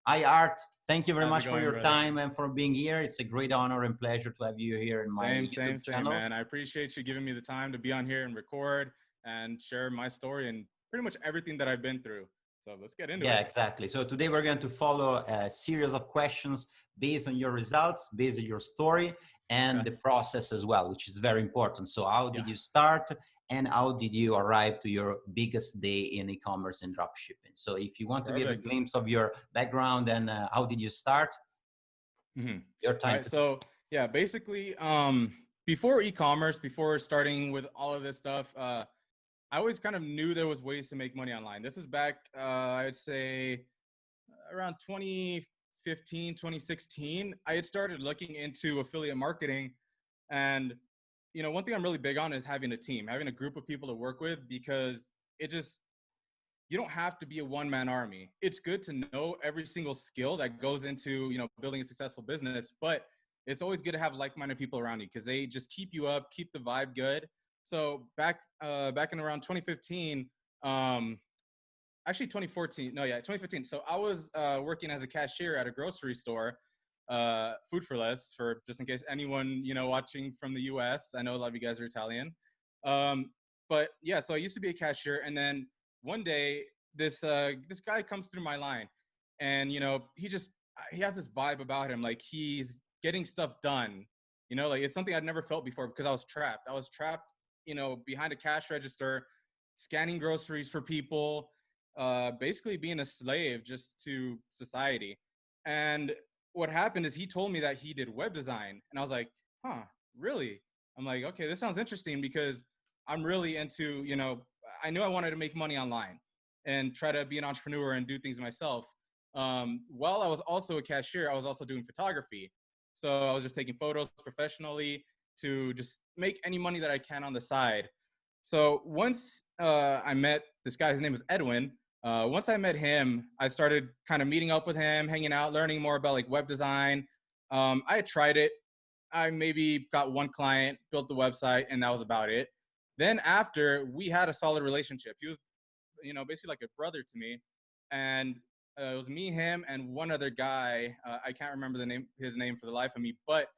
Hi, Art. Thank you very How's it much for going, your brother? time and for being here. It's a great honor and pleasure to have you here in my Same, same, YouTube same, channel. man. I appreciate you giving me the time to be on here and record and share my story and pretty much everything that I've been through. So let's get into Yeah, it. exactly. So today we're going to follow a series of questions based on your results, based on your story, and Okay. the process as well, which is very important. So how Yeah. did you start and how did you arrive to your biggest day in e-commerce and dropshipping? So if you want to give a Perfect. glimpse of your background and how did you start, Hmm. your time Right. to So yeah, basically, before e-commerce, before starting with all of this stuff, I always kind of knew there was ways to make money online. This is back, I'd say around 2015, 2016. I had started looking into affiliate marketing. And, one thing I'm really big on is having a team, having a group of people to work with, because it just, you don't have to be a one-man army. It's good to know every single skill that goes into, building a successful business, but it's always good to have like-minded people around you because they just keep you up, keep the vibe good. So back in around 2015, um, actually 2014, no, yeah, 2015. So I was working as a cashier at a grocery store, food for less, for just in case anyone, watching from the US. I know a lot of you guys are Italian. Um, but yeah, so I used to be a cashier, and then one day this guy comes through my line, and he has this vibe about him, like he's getting stuff done. Like it's something I'd never felt before because I was trapped. I was trapped, behind a cash register, scanning groceries for people, basically being a slave just to society. And what happened is he told me that he did web design, and I was like, huh, really? I'm like, okay, this sounds interesting because I'm really into, I knew I wanted to make money online and try to be an entrepreneur and do things myself. While I was also a cashier, I was also doing photography. So I was just taking photos professionally to just make any money that I can on the side. So once I met this guy, his name was Edwin. Once I met him, I started kind of meeting up with him, hanging out, learning more about like web design. I had tried it. I maybe got one client, built the website, and that was about it. Then after, we had a solid relationship. He was, basically like a brother to me. And it was me, him, and one other guy. I can't remember his name for the life of me, but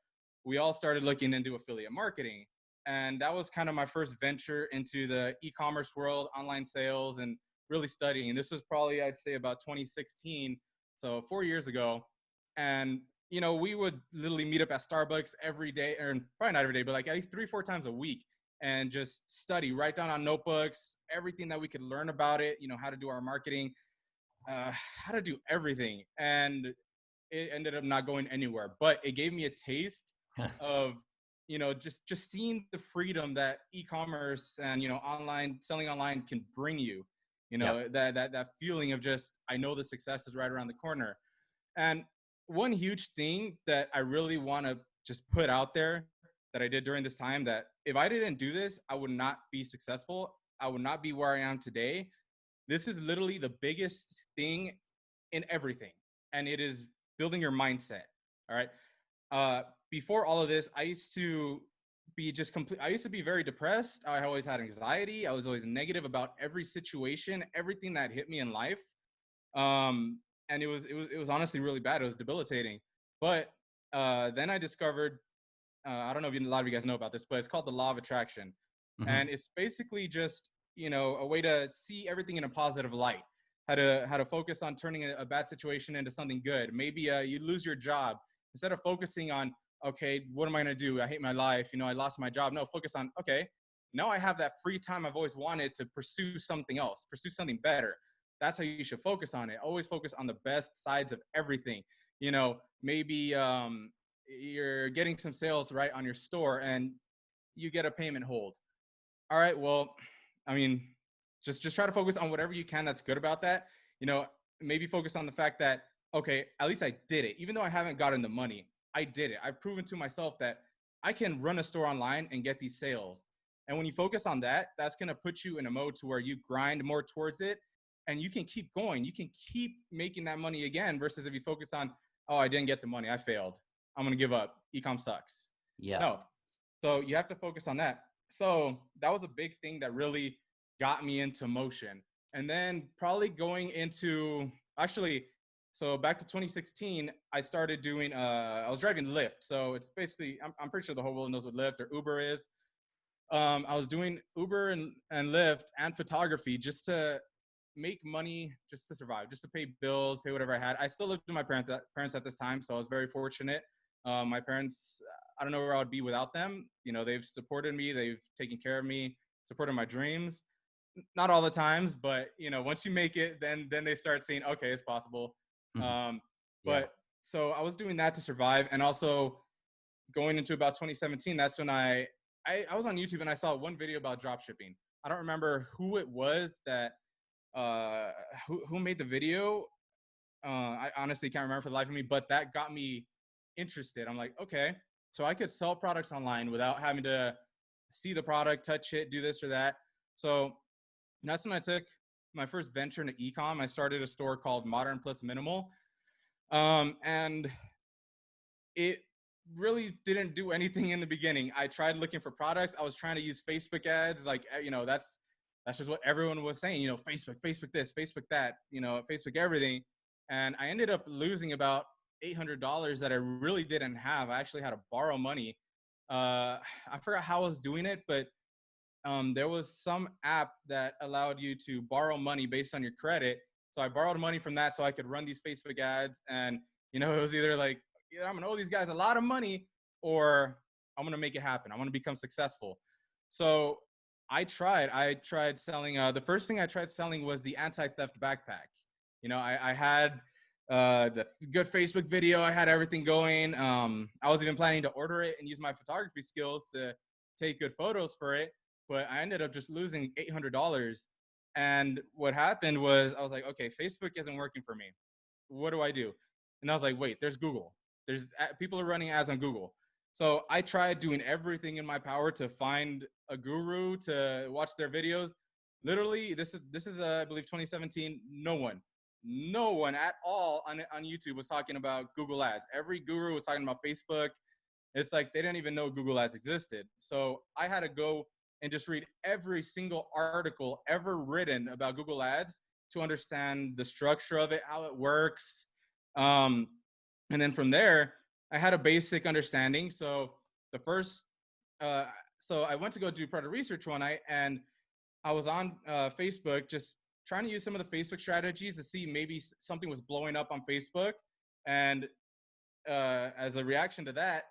we all started looking into affiliate marketing. And that was kind of my first venture into the e-commerce world, online sales, and really studying. This was probably, I'd say, about 2016, so 4 years ago. And we would literally meet up at Starbucks every day, or probably not every day, but like at least 3 or 4 times a week, and just study, write down on notebooks everything that we could learn about it. How to do our marketing, how to do everything. And it ended up not going anywhere, but it gave me a taste of just seeing the freedom that e-commerce and online selling online can bring you. yeah. That feeling of just, I know the success is right around the corner. And one huge thing that I really want to just put out there that I did during this time, that if I didn't do this, I would not be successful. I would not be where I am today. This is literally the biggest thing in everything, and it is building your mindset. All right. Uh, Before all of this, I used to be just complete. I used to be very depressed. I always had anxiety. I was always negative about every situation, everything that hit me in life. And it was honestly really bad. It was debilitating. But then I discovered, I don't know if a lot of you guys know about this, but it's called the law of attraction. Mhm. And it's basically just, a way to see everything in a positive light, how to focus on turning a bad situation into something good. Maybe you lose your job. Instead of focusing on, okay, what am I going to do? I hate my life. I lost my job. No, focus on, okay, now I have that free time I've always wanted to pursue something else, pursue something better. That's how you should focus on it. Always focus on the best sides of everything. Maybe you're getting some sales right on your store and you get a payment hold. All right, well, I mean, just try to focus on whatever you can that's good about that. You know, Maybe focus on the fact that, okay, at least I did it. Even though I haven't gotten the money, I did it. I've proven to myself that I can run a store online and get these sales. And when you focus on that, that's going to put you in a mode to where you grind more towards it and you can keep going. You can keep making that money again versus if you focus on, oh, I didn't get the money. I failed. I'm going to give up. Ecom sucks. Yeah. No. So you have to focus on that. So that was a big thing that really got me into motion. And then probably going into, actually, So back to 2016, I started doing, I was driving Lyft. So it's basically, I'm pretty sure the whole world knows what Lyft or Uber is. I was doing Uber and Lyft and photography just to make money, just to survive, just to pay bills, pay whatever I had. I still lived with my parents at this time, so I was very fortunate. My parents, I don't know where I would be without them. You know, they've supported me, they've taken care of me, supported my dreams. Not all the times, but you know, once you make it, then they start saying, okay, it's possible. Mhm. Um, Yeah. but so I was doing that to survive, and also going into about 2017, that's when I was on YouTube and I saw one video about drop shipping. I don't remember who it was that uh who made the video. I honestly can't remember for the life of me, but that got me interested. I'm like, okay, so I could sell products online without having to see the product, touch it, do this or that. So that's when I took my first venture into ecom. I started a store called Modern Plus Minimal. And it really didn't do anything in the beginning. I tried looking for products. I was trying to use Facebook ads. Like, you know, that's just what everyone was saying, you know, Facebook this, Facebook that, you know, Facebook everything. And I ended up losing about $800 that I really didn't have. I actually had to borrow money. I forgot how I was doing it, but there was some app that allowed you to borrow money based on your credit. So I borrowed money from that so I could run these Facebook ads. And, you know, it was either like, yeah, I'm going to owe these guys a lot of money or I'm going to make it happen. I'm going to become successful. So I tried selling. The first thing I tried selling was the anti-theft backpack. You know, I had the good Facebook video. I had everything going. I was even planning to order it and use my photography skills to take good photos for it, but I ended up just losing $800. And what happened was I was like, okay, Facebook isn't working for me. What do I do? And I was like, wait, there's Google. There's people are running ads on Google. So I tried doing everything in my power to find a guru to watch their videos. Literally, this is I believe 2017. No one at all on YouTube was talking about Google Ads. Every guru was talking about Facebook. It's like they didn't even know Google Ads existed. So I had to go and just read every single article ever written about Google Ads to understand the structure of it, how it works. Um, and then from there, I had a basic understanding. So the first, uh, so I went to go do product research one night, and I was on Facebook just trying to use some of the Facebook strategies to see maybe something was blowing up on Facebook. And as a reaction to that,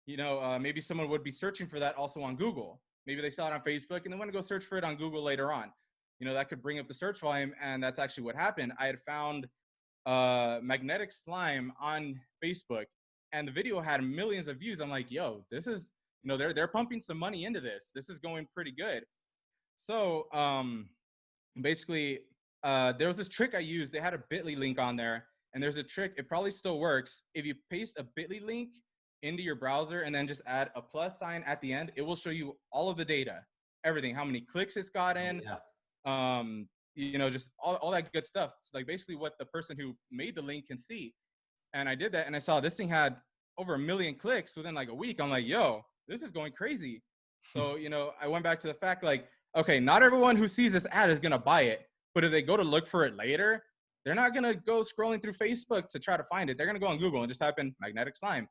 you know, maybe someone would be searching for that also on Google. Maybe they saw it on Facebook and they want to go search for it on Google later on. You know, that could bring up the search volume, and that's actually what happened. I had found magnetic slime on Facebook, and the video had millions of views. I'm like, yo, this is, you know, they're pumping some money into this. This is going pretty good. So basically, there was this trick I used. They had a Bitly link on there, and there's a trick. It probably still works. If you paste a Bitly link into your browser and then just add a plus sign at the end, it will show you all of the data, everything, how many clicks it's gotten, Yeah. you know, just all that good stuff. It's like basically what the person who made the link can see. And I did that, and I saw this thing had over 1 million clicks within like a week. I'm like, yo, this is going crazy. So, you know, I went back to the fact like, okay, not everyone who sees this ad is going to buy it, but if they go to look for it later, they're not going to go scrolling through Facebook to try to find it. They're going to go on Google and just type in magnetic slime.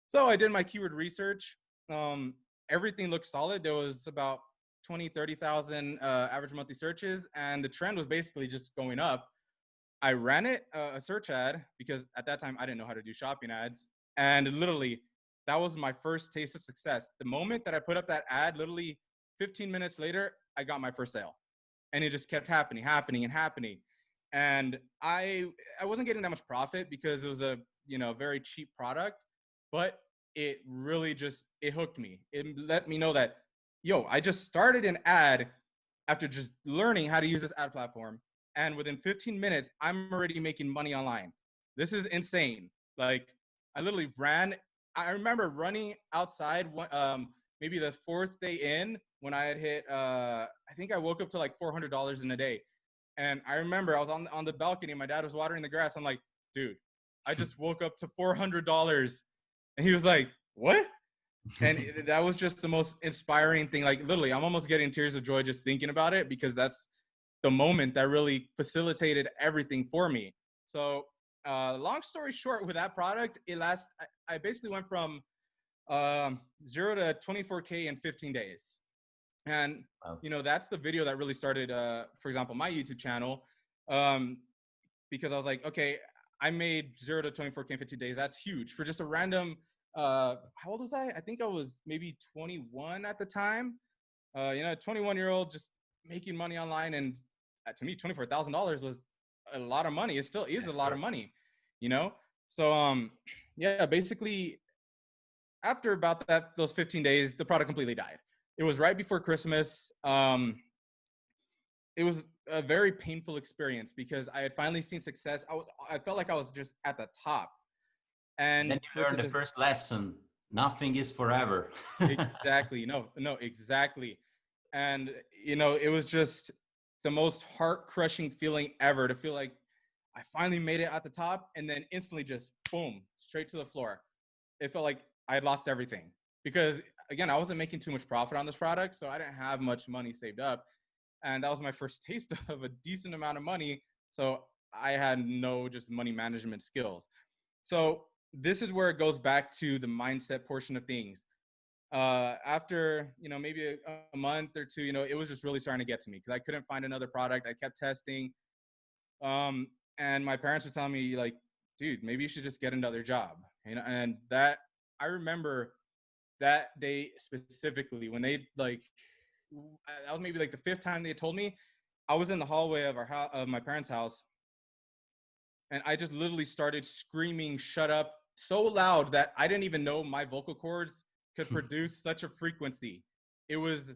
So I did my keyword research. Everything looked solid. There was about 20, 30,000 average monthly searches, and the trend was basically just going up. I ran it, a search ad, because at that time I didn't know how to do shopping ads. And literally, that was my first taste of success. The moment that I put up that ad, literally 15 minutes later, I got my first sale. And it just kept happening. And I wasn't getting that much profit because it was a, you know, very cheap product, but it really just, it hooked me. It let me know that, yo, I just started an ad after just learning how to use this ad platform. And within 15 minutes, I'm already making money online. This is insane. Like, I literally ran. I remember running outside maybe the fourth day in when I had hit, I think I woke up to like $400 in a day. And I remember I was on the balcony and my dad was watering the grass. I'm like, dude, I just woke up to $400. And he was like, what? And that was just the most inspiring thing. Like, literally, I'm almost getting tears of joy just thinking about it, because that's the moment that really facilitated everything for me. So long story short, with that product, I basically went from 0 to 24K in 15 days. And, Wow. that's the video that really started, for example, my YouTube channel. Um, because I was like, okay, I made 0 to 24K in 15 days. That's huge for just a random, how old was I? I think I was maybe 21 at the time. 21-year-old just making money online. And to me, $24,000 was a lot of money. It still is a lot of money, you know? So, yeah, basically after about those 15 days, the product completely died. It was right before Christmas. It was a very painful experience because I had finally seen success. I felt like I was just at the top. And And then for you it learn to the just first lesson. Nothing is forever. exactly, no, exactly. And it was just the most heart-crushing feeling ever to feel like I finally made it at the top and then instantly just boom, straight to the floor. It felt like I had lost everything because again, I wasn't making too much profit on this product, so I didn't have much money saved up. And that was my first taste of a decent amount of money. So I had no just money management skills. So this is where it goes back to the mindset portion of things. After maybe a month or two, it was just really starting to get to me because I couldn't find another product. I kept testing, and my parents were telling me like, dude, maybe you should just get another job. And that I remember that day specifically when they like, that was maybe like the fifth time they had told me. I was in the hallway of of my parents' house, and I just literally started screaming "shut up" so loud that I didn't even know my vocal cords could produce such a frequency. It was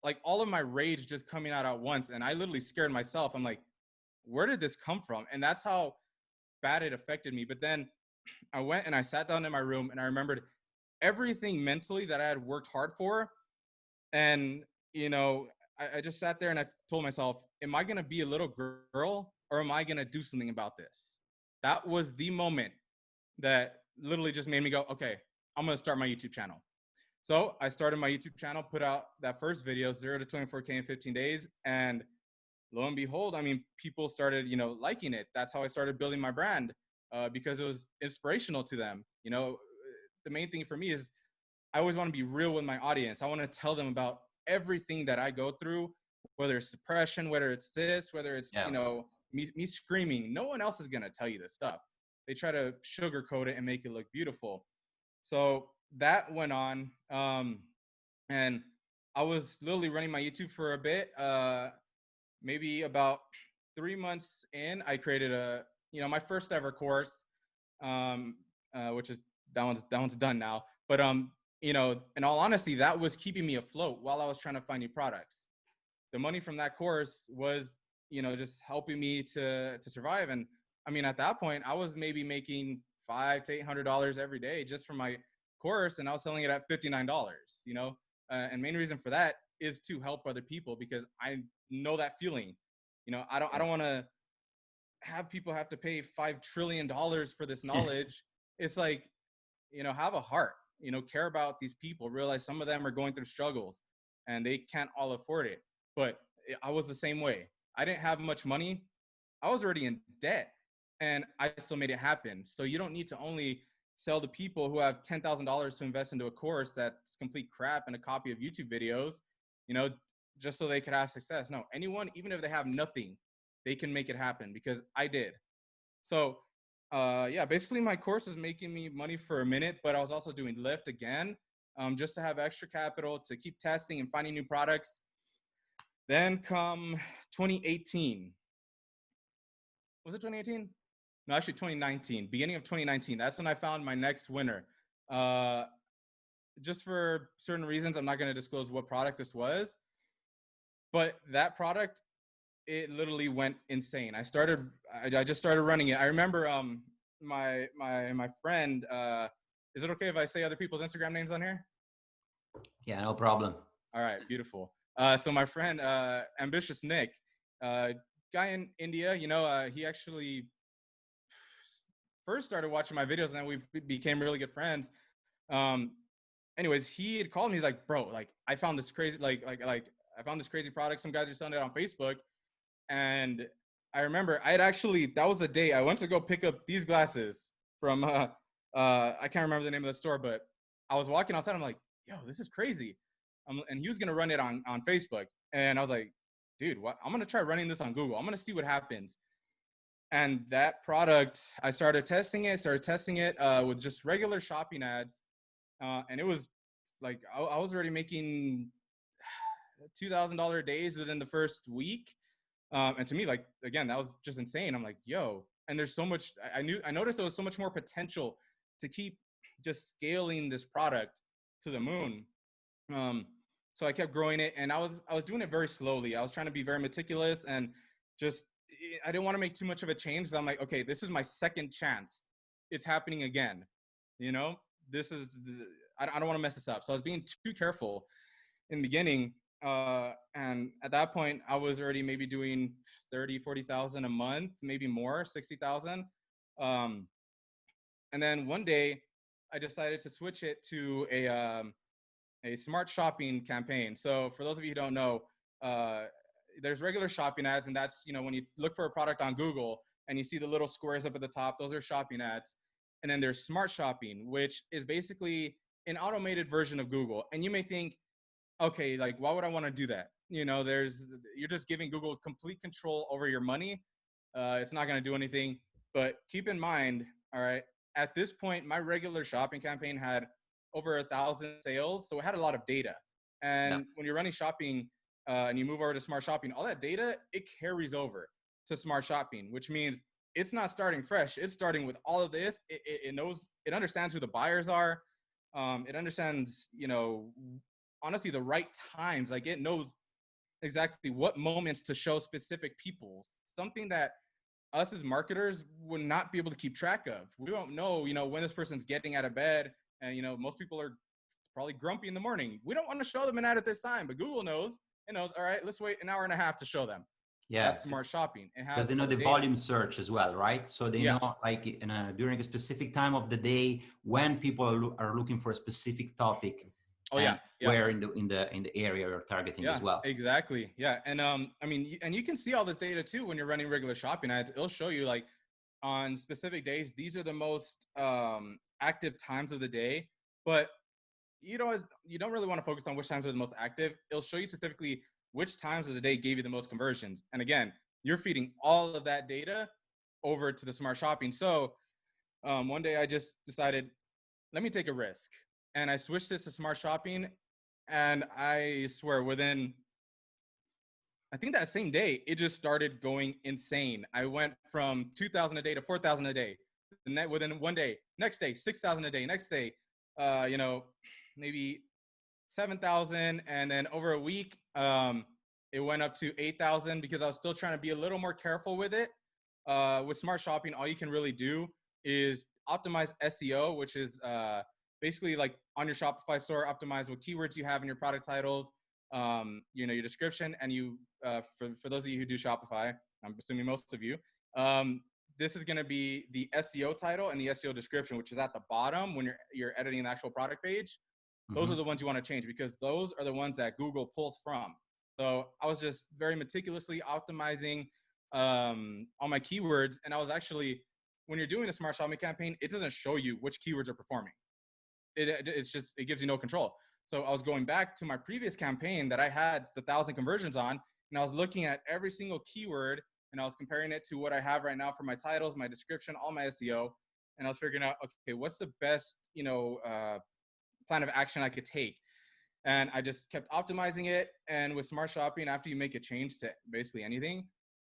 like all of my rage just coming out at once, and I literally scared myself. I'm like, where did this come from? And that's how bad it affected me. But then I went and I sat down in my room and I remembered everything mentally that I had worked hard for. And, I just sat there and I told myself, am I going to be a little girl or am I going to do something about this? That was the moment that literally just made me go, okay, I'm going to start my YouTube channel. So I started my YouTube channel, put out that first video, 0 to 24K in 15 days. And lo and behold, I mean, people started, liking it. That's how I started building my brand because it was inspirational to them. The main thing for me is I always want to be real with my audience. I want to tell them about everything that I go through, whether it's depression, whether it's this, whether it's, Yeah. me screaming. No one else is going to tell you this stuff. They try to sugarcoat it and make it look beautiful. So that went on. And I was literally running my YouTube for a bit. Maybe about 3 months in, I created my first ever course, which is that one's done now. But in all honesty, that was keeping me afloat while I was trying to find new products. The money from that course was, just helping me to survive. And I mean, at that point, I was maybe making $500 to $800 every day just from my course, and I was selling it at $59. And main reason for that is to help other people because I know that feeling. I don't want to have people have to pay $5 trillion for this knowledge. It's like, have a heart, care about these people, realize some of them are going through struggles and they can't all afford it. But I was the same way. I didn't have much money. I was already in debt and I still made it happen. So you don't need to only sell to people who have $10,000 to invest into a course that's complete crap and a copy of YouTube videos, you know, just so they could have success. No, anyone, even if they have nothing, they can make it happen because I did. So, yeah, basically my course was making me money for a minute, but I was also doing Lyft again, just to have extra capital to keep testing and finding new products. Then come 2018, was it 2018? No, actually 2019, beginning of 2019. That's when I found my next winner. Uh, just for certain reasons, I'm not going to disclose what product this was, but that product, it literally went insane. I just started running it. I remember my friend. Is it okay if I say other people's Instagram names on here? Yeah, no problem. All right, beautiful. So my friend, Ambitious Nick, guy in India, he actually first started watching my videos and then we became really good friends. Um, anyways, he had called me. He's like, bro, like I found this crazy, like I found this crazy product. Some guys are selling it on Facebook, and I remember that was the day I went to go pick up these glasses from, I can't remember the name of the store, but I was walking outside. I'm like, yo, this is crazy. And he was going to run it on Facebook. And I was like, dude, what? I'm going to try running this on Google. I'm going to see what happens. And that product, I started testing it with just regular shopping ads. And it was like, I was already making $2,000 days within the first week. And to me, like, again, that was just insane. I'm like, yo, and there's so much, I noticed there was so much more potential to keep just scaling this product to the moon. So I kept growing it, and I was doing it very slowly. I was trying to be very meticulous, and just, I didn't want to make too much of a change. So I'm like, okay, this is my second chance. It's happening again. You know, this is, I don't want to mess this up. So I was being too careful in the beginning. And at that point, I was already maybe doing 40,000 a month, maybe more, 60,000. And then one day I decided to switch it to a smart shopping campaign. So for those of you who don't know, there's regular shopping ads, and that's, you know, when you look for a product on Google and you see the little squares up at the top, those are shopping ads. And then there's smart shopping, which is basically an automated version of Google. And you may think, okay, like, why would I want to do that? You know, you're just giving Google complete control over your money. It's not going to do anything. But keep in mind, all right, at this point, my regular shopping campaign had over 1,000 sales. So it had a lot of data. Yeah. And when you're running shopping and you move over to smart shopping, all that data, it carries over to smart shopping, which means it's not starting fresh. It's starting with all of this. It knows, it understands who the buyers are. It understands, you know, honestly, the right times. Like, it knows exactly what moments to show specific people, something that us as marketers would not be able to keep track of. We don't know, you know, when this person's getting out of bed, and, you know, most people are probably grumpy in the morning. We don't want to show them an ad at this time, but Google knows. It knows, all right, let's wait an hour and a half to show them. Yeah. That's smart shopping. It Because has they know the data. volume search as well, right? So they Yeah. know, like, during a specific time of the day when people are looking for a specific topic. Oh, and yeah. where in the area you're targeting Yeah, as well. exactly. Yeah. And I mean, and you can see all this data too when you're running regular shopping ads. It'll show you, like, on specific days, these are the most active times of the day. But you don't really want to focus on which times are the most active. It'll show you specifically which times of the day gave you the most conversions. And again, you're feeding all of that data over to the smart shopping. So one day I just decided, let me take a risk. And I switched this to smart shopping. And I swear, I think that same day, it just started going insane. I went from 2,000 a day to 4,000 a day. Within one day, next day, 6,000 a day, next day, you know, maybe 7,000. And then over a week, it went up to 8,000 because I was still trying to be a little more careful with it. With smart shopping, all you can really do is optimize SEO, which is basically, like, on your Shopify store, optimize what keywords you have in your product titles, you know, your description. And you, for those of you who do Shopify, I'm assuming most of you, this is going to be the SEO title and the SEO description, which is at the bottom when you're editing the actual product page. Those are the ones you want to change because those are the ones that Google pulls from. So I was just very meticulously optimizing all my keywords. And I was actually, when you're doing a smart shopping campaign, it doesn't show you which keywords are performing. It's just, it gives you no control. So I was going back to my previous campaign that I had the 1,000 conversions on, and I was looking at every single keyword, and I was comparing it to what I have right now for my titles, my description, all my SEO. And I was figuring out, okay, what's the best, you know, plan of action I could take. And I just kept optimizing it. And with smart shopping, after you make a change to basically anything,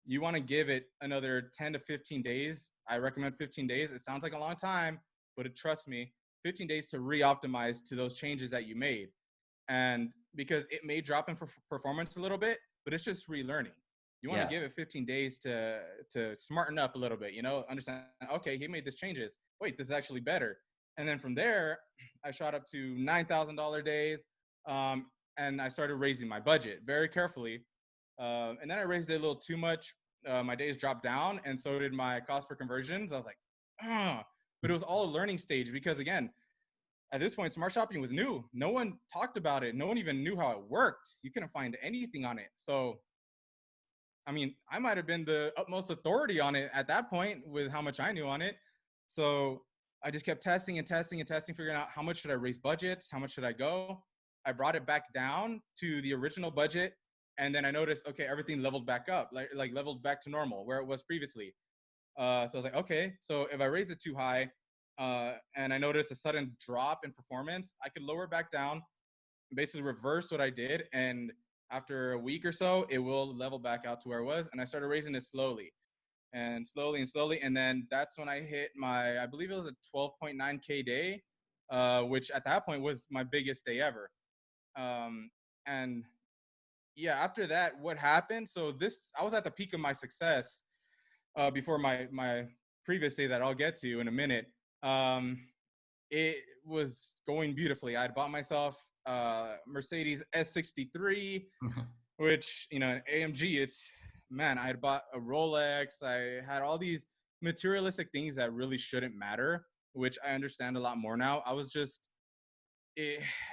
you want to give it another 10 to 15 days. I recommend 15 days. It sounds like a long time, but trust me, 15 days to re-optimize to those changes that you made. And because it may drop in performance a little bit, but it's just relearning. You want to give it 15 days to smarten up a little bit, you know, understand, okay, he made these changes. Wait, this is actually better. And then from there, I shot up to $9,000 days. And I started raising my budget very carefully. And then I raised it a little too much. My days dropped down, and so did my cost per conversions. I was like, but it was all a learning stage because, again, at this point, smart shopping was new. No one talked about it. No one even knew how it worked. You couldn't find anything on it. So I mean, I might have been the utmost authority on it at that point with how much I knew on it. So I just kept testing and testing and testing, figuring out how much should I raise budgets, how much should I go. I brought it back down to the original budget, and then I noticed, okay, everything leveled back up, like leveled back to normal where it was previously. So I was like, okay, so if I raise it too high, and I noticed a sudden drop in performance, I could lower it back down, basically reverse what I did, and after a week or so, it will level back out to where it was. And I started raising it slowly and slowly and slowly. And then that's when I hit my, I believe it was a 12.9K day, which at that point was my biggest day ever. And yeah, after that, what happened? So this, I was at the peak of my success before my previous day that I'll get to in a minute. It was going beautifully. I had bought myself Mercedes S63, which, you know, AMG, it's, man, I had bought a Rolex. I had all these materialistic things that really shouldn't matter, which I understand a lot more now. I was just,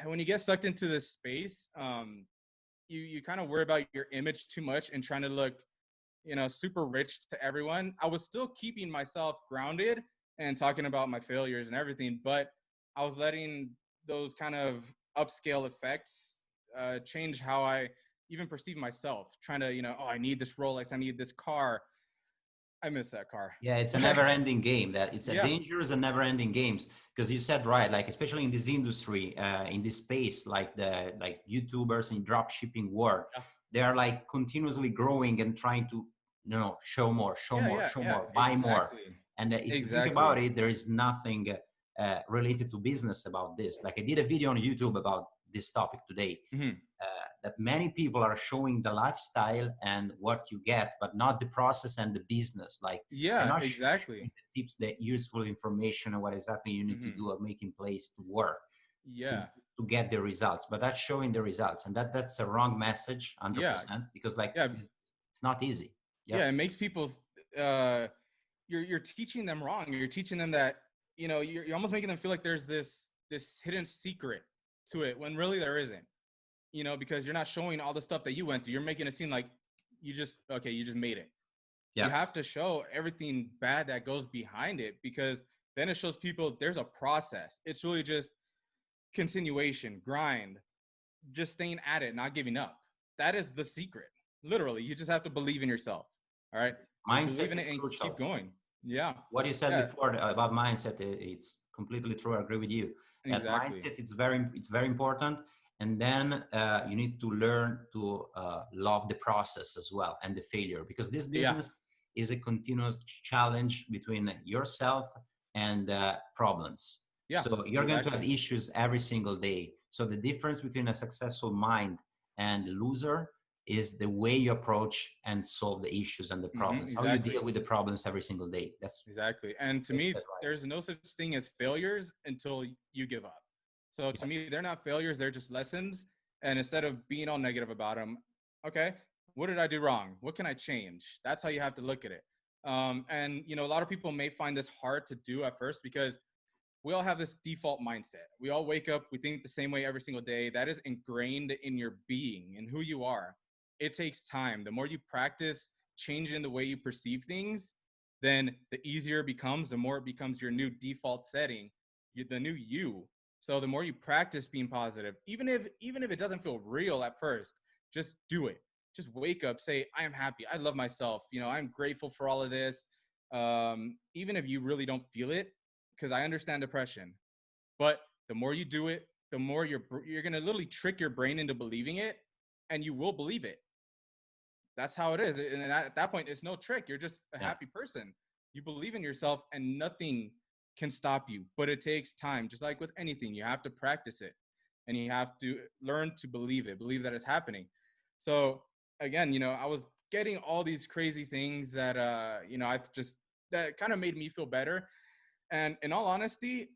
when you get sucked into this space, you kind of worry about your image too much and trying to look, you know, super rich to everyone. I was still keeping myself grounded and talking about my failures and everything, but I was letting those kind of upscale effects change how I even perceive myself. Trying to, you know, oh, I need this Rolex, I need this car. I miss that car. Yeah, it's a never-ending game. That it's a Yeah. dangerous and never-ending games, because you said right, like especially in this industry, in this space, like the YouTubers in drop shipping world, Yeah. they are like continuously growing and trying to, you know, show more, show more, show more, buy more. Exactly. And if you think Exactly. about it, there is nothing related to business about this. Like I did a video on YouTube about this topic today. Mm-hmm. That many people are showing the lifestyle and what you get, but not the process and the business. Like they're Yeah, not exactly. showing the tips, the useful information, and what exactly you need to Mm-hmm. do or make in place to work to, Yeah. to get the results. But that's showing the results, and that's a wrong message, Yeah. 100%, because like Yeah. it's not easy. Yeah, Yeah. It makes people, uh, you're teaching them wrong. You're teaching them that, you know, you're almost making them feel like there's this hidden secret to it when really there isn't, you know, because you're not showing all the stuff that you went through. You're making it seem like you just, okay, you just made it. You yeah, have to show everything bad that goes behind it, because then it shows people there's a process. It's really just continuation, grind, just staying at it, not giving up. That is the secret. Literally, you just have to believe in yourself. All right, just believe mindset in is it and keep crucial. going. Yeah, What you said yeah, before about mindset, it's completely true. I agree with you that exactly. mindset, it's very important. And then you need to learn to love the process as well, and the failure, because this Yeah, business is a continuous challenge between yourself and problems. yeah, So you're going to have exactly. issues every single day. So the difference between a successful mind and a loser is the way you approach and solve the issues and the problems, how you deal Exactly. with the problems every single day. That's Exactly. And to what you me, said, right? there's no such thing as failures until you give up. So to Yeah, me, they're not failures, they're just lessons. And instead of being all negative about them, okay, what did I do wrong? What can I change? That's how you have to look at it. And, you know, a lot of people may find this hard to do at first because we all have this default mindset. We all wake up, we think the same way every single day. That is ingrained in your being and who you are. It takes time. The more you practice changing the way you perceive things, then the easier it becomes, the more it becomes your new default setting, the new you. So the more you practice being positive, even if it doesn't feel real at first, just do it. Just wake up, say, I am happy. I love myself. You know, I'm grateful for all of this. Even if you really don't feel it, because I understand depression, but the more you do it, the more you're gonna literally trick your brain into believing it, and you will believe it. That's how it is. And at that point, it's no trick. You're just a yeah, happy person. You believe in yourself, and nothing can stop you. But it takes time, just like with anything. You have to practice it, and you have to learn to believe it, believe that it's happening. So again, you know, I was getting all these crazy things that you know, I've just that kind of made me feel better. And in all honesty,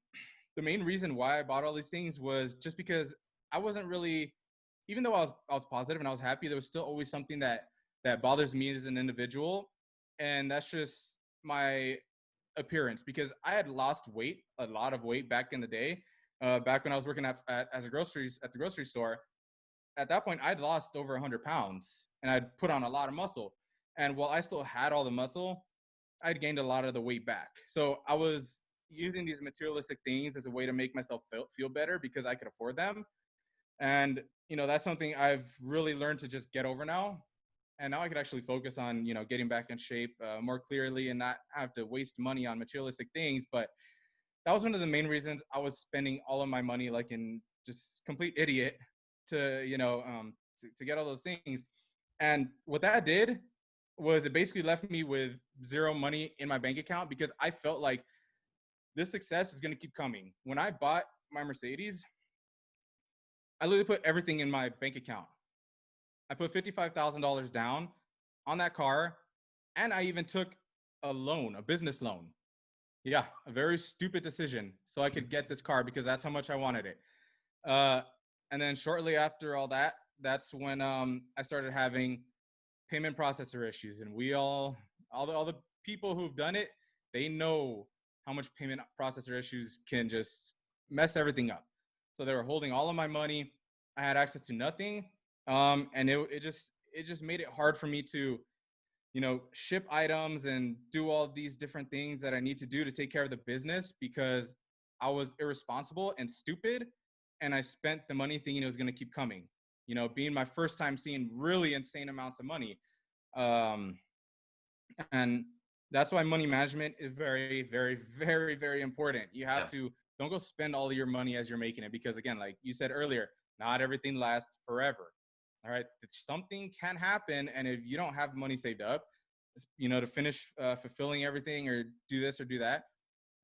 the main reason why I bought all these things was just because I wasn't really, even though I was positive and I was happy, there was still always something that bothers me as an individual, and that's just my appearance, because I had lost weight, a lot of weight back in the day, back when I was working as a at the grocery store. At that point, I'd lost over 100 pounds and I'd put on a lot of muscle. And while I still had all the muscle, I'd gained a lot of the weight back. So I was using these materialistic things as a way to make myself feel better because I could afford them. And, that's something I've really learned to just get over now. And now I could actually focus on, getting back in shape more clearly and not have to waste money on materialistic things. But that was one of the main reasons I was spending all of my money like in just complete idiot to, to get all those things. And what that did was it basically left me with zero money in my bank account because I felt like this success is going to keep coming. When I bought my Mercedes, I literally put everything in my bank account. I put $55,000 down on that car, and I even took a loan, a business loan. Yeah, a very stupid decision. So I could get this car because that's how much I wanted it. And then shortly after all that, that's when I started having payment processor issues. And all the people who've done it, they know how much payment processor issues can just mess everything up. So they were holding all of my money. I had access to nothing. And it just made it hard for me to, ship items and do all these different things that I need to do to take care of the business because I was irresponsible and stupid. And I spent the money thinking it was going to keep coming, being my first time seeing really insane amounts of money. And that's why money management is very, very, very, very important. You have to, don't go spend all of your money as you're making it because, again, like you said earlier, not everything lasts forever. All right. Something can happen. And if you don't have money saved up, to finish fulfilling everything or do this or do that,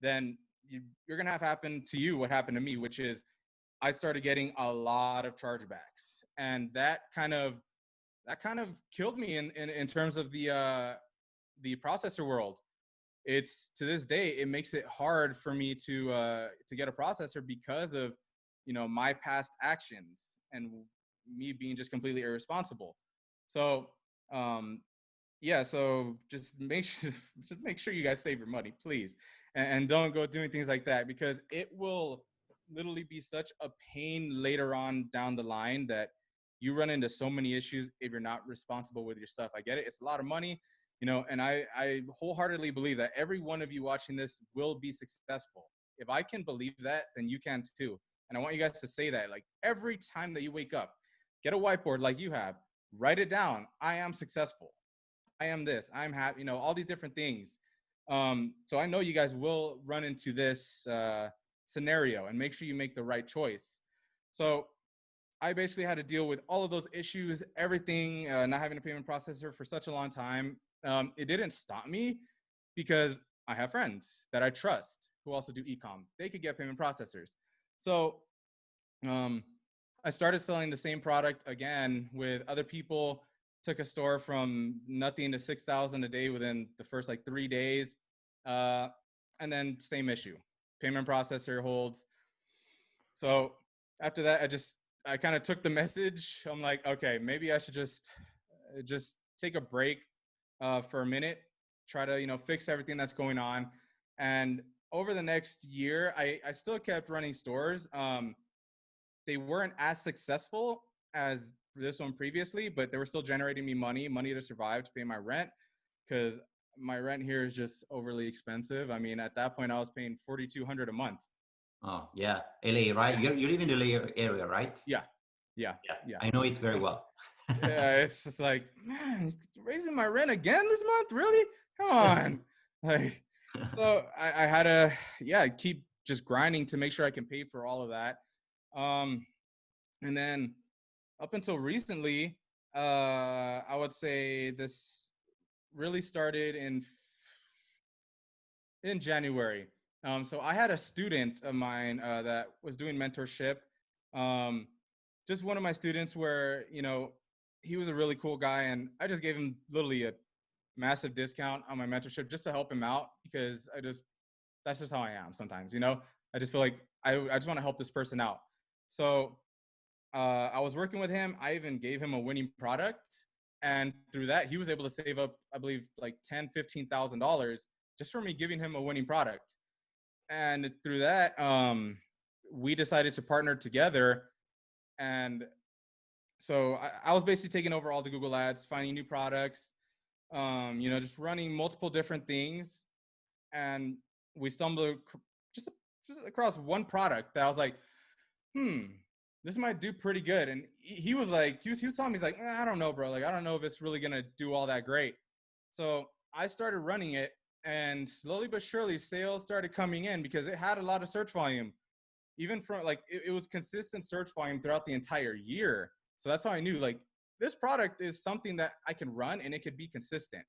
then you're going to have happen to you what happened to me, which is I started getting a lot of chargebacks. And that kind of killed me in terms of the processor world. It's to this day, it makes it hard for me to get a processor because of, my past actions and me being just completely irresponsible. So, so just make sure you guys save your money, please. And don't go doing things like that because it will literally be such a pain later on down the line that you run into so many issues if you're not responsible with your stuff. I get it. It's a lot of money, and I wholeheartedly believe that every one of you watching this will be successful. If I can believe that, then you can too. And I want you guys to say that, like, every time that you wake up, get a whiteboard like you have, write it down. I am successful. I am this. I'm happy, all these different things. So I know you guys will run into this scenario and make sure you make the right choice. So I basically had to deal with all of those issues, everything, not having a payment processor for such a long time. It didn't stop me because I have friends that I trust who also do e-com. They could get payment processors. So I started selling the same product again with other people, took a store from nothing to 6,000 a day within the first like 3 days. And then same issue, payment processor holds. So after that, I kind of took the message. I'm like, okay, maybe I should just take a break for a minute, try to, fix everything that's going on. And over the next year, I still kept running stores. They weren't as successful as this one previously, but they were still generating me money to survive, to pay my rent, because my rent here is just overly expensive. I mean, at that point, I was paying $4,200 a month. Oh yeah, LA, right? Yeah. You live in the LA area, right? Yeah. I know it very well. Yeah, it's just like, man, raising my rent again this month? Really? Come on. Like, so I had to, keep just grinding to make sure I can pay for all of that. And then up until recently, I would say this really started in January. So I had a student of mine that was doing mentorship. Just one of my students where, he was a really cool guy, and I just gave him literally a massive discount on my mentorship just to help him out because that's just how I am sometimes, I just feel like I just want to help this person out. So I was working with him. I even gave him a winning product. And through that, he was able to save up, I believe, like $10,000-$15,000 just for me giving him a winning product. And through that, we decided to partner together. And so I was basically taking over all the Google ads, finding new products, just running multiple different things. And we stumbled just, just across one product that I was like, this might do pretty good. And he was like, he was telling me, he's like, I don't know, bro. Like, I don't know if it's really going to do all that great. So I started running it, and slowly but surely sales started coming in because it had a lot of search volume. Even from like, it was consistent search volume throughout the entire year. So that's how I knew like this product is something that I can run and it could be consistent.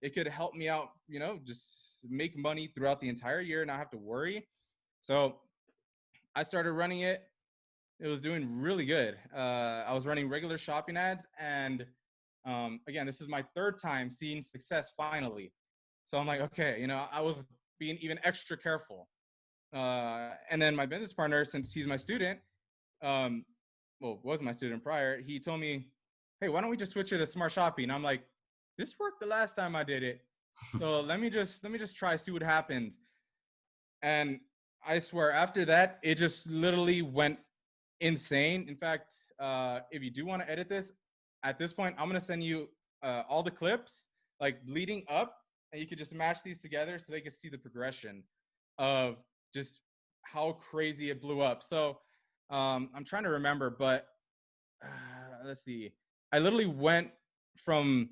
It could help me out, just make money throughout the entire year and not have to worry. So I started running it. It was doing really good. I was running regular shopping ads, and again, this is my third time seeing success finally. So I'm like, okay, I was being even extra careful. And then my business partner, since he's my student, um, was my student prior, he told me, hey, why don't we just switch it to smart shopping? And I'm like, this worked the last time I did it. So let me just try, see what happens. And I swear after that, it just literally went insane. In fact, if you do want to edit this, at this point, I'm going to send you all the clips like leading up, and you could just match these together so they can see the progression of just how crazy it blew up. So I'm trying to remember, but let's see. I literally went from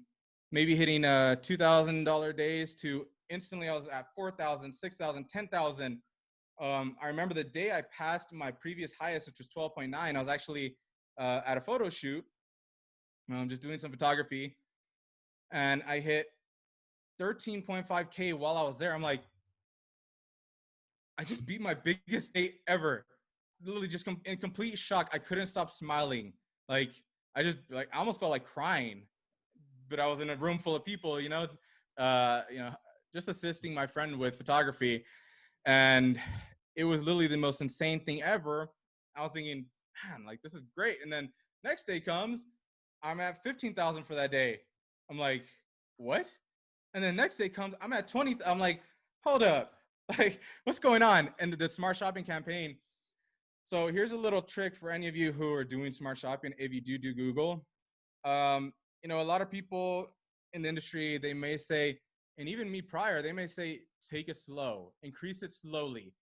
maybe hitting $2,000 days to instantly I was at 4,000, 6,000, 10,000. I remember the day I passed my previous highest, which was 12.9. I was actually at a photo shoot, just doing some photography, and I hit 13.5K while I was there. I'm like, I just beat my biggest day ever. Literally just in complete shock. I couldn't stop smiling. Like, I almost felt like crying, but I was in a room full of people, just assisting my friend with photography. And it was literally the most insane thing ever. I was thinking, man, like, this is great. And then next day comes, I'm at 15,000 for that day. I'm like, what? And then next day comes, I'm at 20. I'm like, hold up. Like, what's going on? And the smart shopping campaign. So here's a little trick for any of you who are doing smart shopping. If you do Google, a lot of people in the industry, they may say, and even me prior, they may say, take it slow, increase it slowly.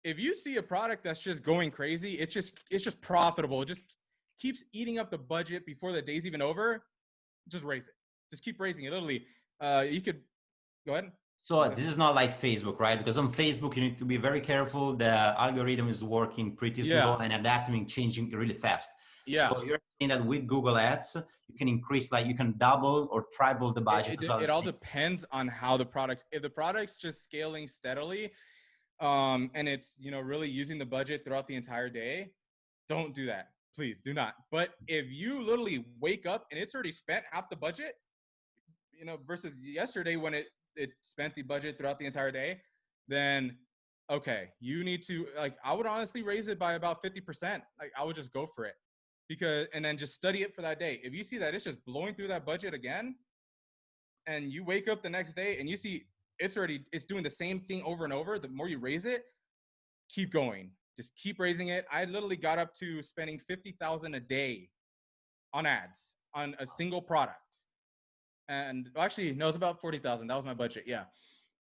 If you see a product that's just going crazy, it's just profitable, it just keeps eating up the budget before the day's even over, just raise it. Just keep raising it. Literally, you could go ahead. So this is not like Facebook, right? Because on Facebook, you need to be very careful. The algorithm is working pretty slow and adapting, changing really fast. Yeah. So you're saying that with Google Ads, you can increase, like you can double or triple the budget. It all depends on how the product, if the product's just scaling steadily, and it's, really using the budget throughout the entire day, don't do that. Please do not. But if you literally wake up and it's already spent half the budget, versus yesterday when it spent the budget throughout the entire day, then okay, you need to, like, I would honestly raise it by about 50%. Like, I would just go for it, and then just study it for that day. If you see that it's just blowing through that budget again, and you wake up the next day and you see it's doing the same thing over and over, the more you raise it, keep going. Just keep raising it. I literally got up to spending 50,000 a day on ads on a single product. And actually, no, it's about 40,000. That was my budget. Yeah.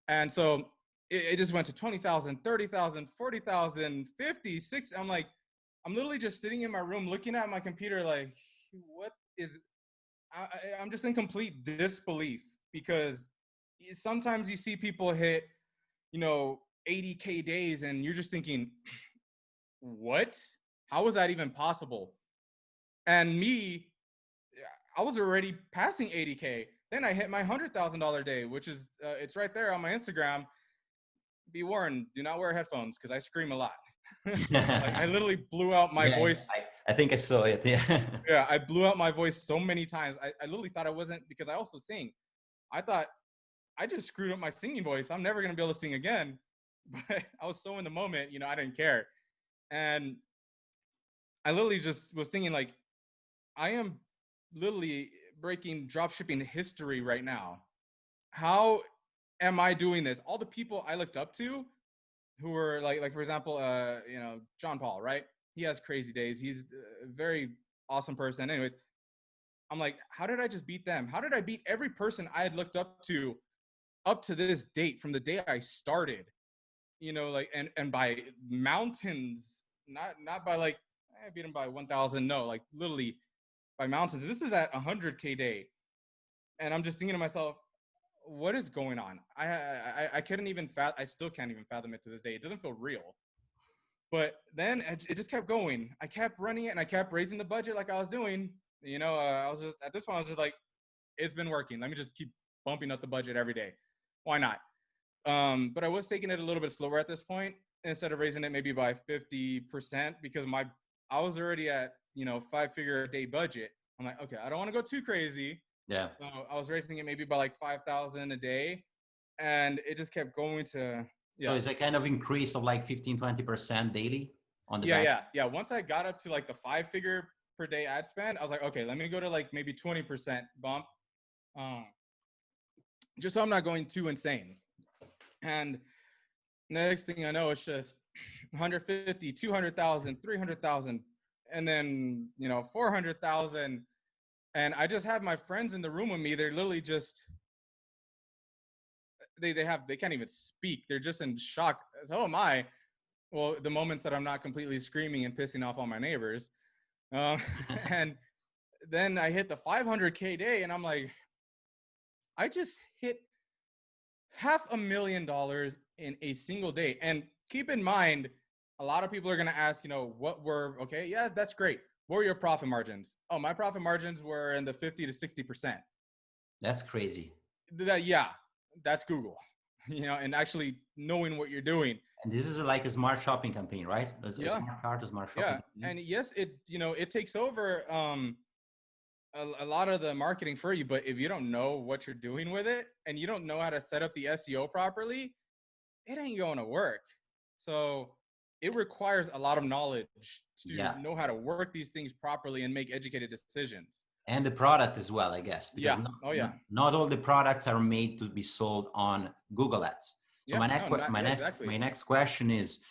And so it just went to 20,000, 30,000, 40,000, 50, 60. I'm like, I'm literally just sitting in my room looking at my computer like, what is, I'm just in complete disbelief, because sometimes you see people hit, 80K days and you're just thinking, what? How was that even possible? And me, I was already passing 80K. Then I hit my $100,000 day, which is, it's right there on my Instagram. Be warned, do not wear headphones because I scream a lot. Like, I literally blew out my voice. I think I saw it. Yeah. Yeah, I blew out my voice so many times. I literally thought I wasn't, because I also sing. I thought I just screwed up my singing voice. I'm never going to be able to sing again. But I was so in the moment, I didn't care. And I literally just was thinking, like, I am literally breaking dropshipping history right now. How am I doing this? All the people I looked up to who were like for example, John Paul, right? He has crazy days. He's a very awesome person. Anyways, I'm like, how did I just beat them? How did I beat every person I had looked up to this date from the day I started? You know, like, and by mountains, not by like, I beat them by 1,000. No, like literally by mountains. This is at 100K day. And I'm just thinking to myself, what is going on? I couldn't even I still can't even fathom it to this day. It doesn't feel real. But then it just kept going. I kept running it and I kept raising the budget like I was doing. You know, I was just, at this point, I was just like, it's been working. Let me just keep bumping up the budget every day. Why not? But I was taking it a little bit slower at this point instead of raising it maybe by 50% because I was already at, 5-figure a day budget. I'm like, okay, I don't want to go too crazy. Yeah. So I was raising it maybe by like 5,000 a day, and it just kept going to, So yeah. it's a kind of increase of like 15-20% daily on the back. Yeah. Once I got up to like the 5-figure per day ad spend, I was like, okay, let me go to like maybe 20% bump, um, just so I'm not going too insane. And next thing I know, it's just 150, 200,000, 300,000, and then 400,000. And I just have my friends in the room with me. They're literally just they can't even speak. They're just in shock. So am I. Well, the moments that I'm not completely screaming and pissing off all my neighbors. And then I hit the 500K day, and I'm like, I just hit $500,000 in a single day. And keep in mind, a lot of people are going to ask, what were, okay, yeah, that's great. What were your profit margins? Oh, my profit margins were in the 50 to 60%. That's crazy. Yeah, that's Google, and actually knowing what you're doing. And this is like a smart shopping campaign, right? A Yeah. smart card, a smart shopping Yeah. campaign. And yes, it takes over a lot of the marketing for you, but if you don't know what you're doing with it and you don't know how to set up the SEO properly, it ain't going to work. So it requires a lot of knowledge to know how to work these things properly and make educated decisions. And the product as well, I guess, because Yeah. not all the products are made to be sold on Google Ads. So Exactly. my next question is,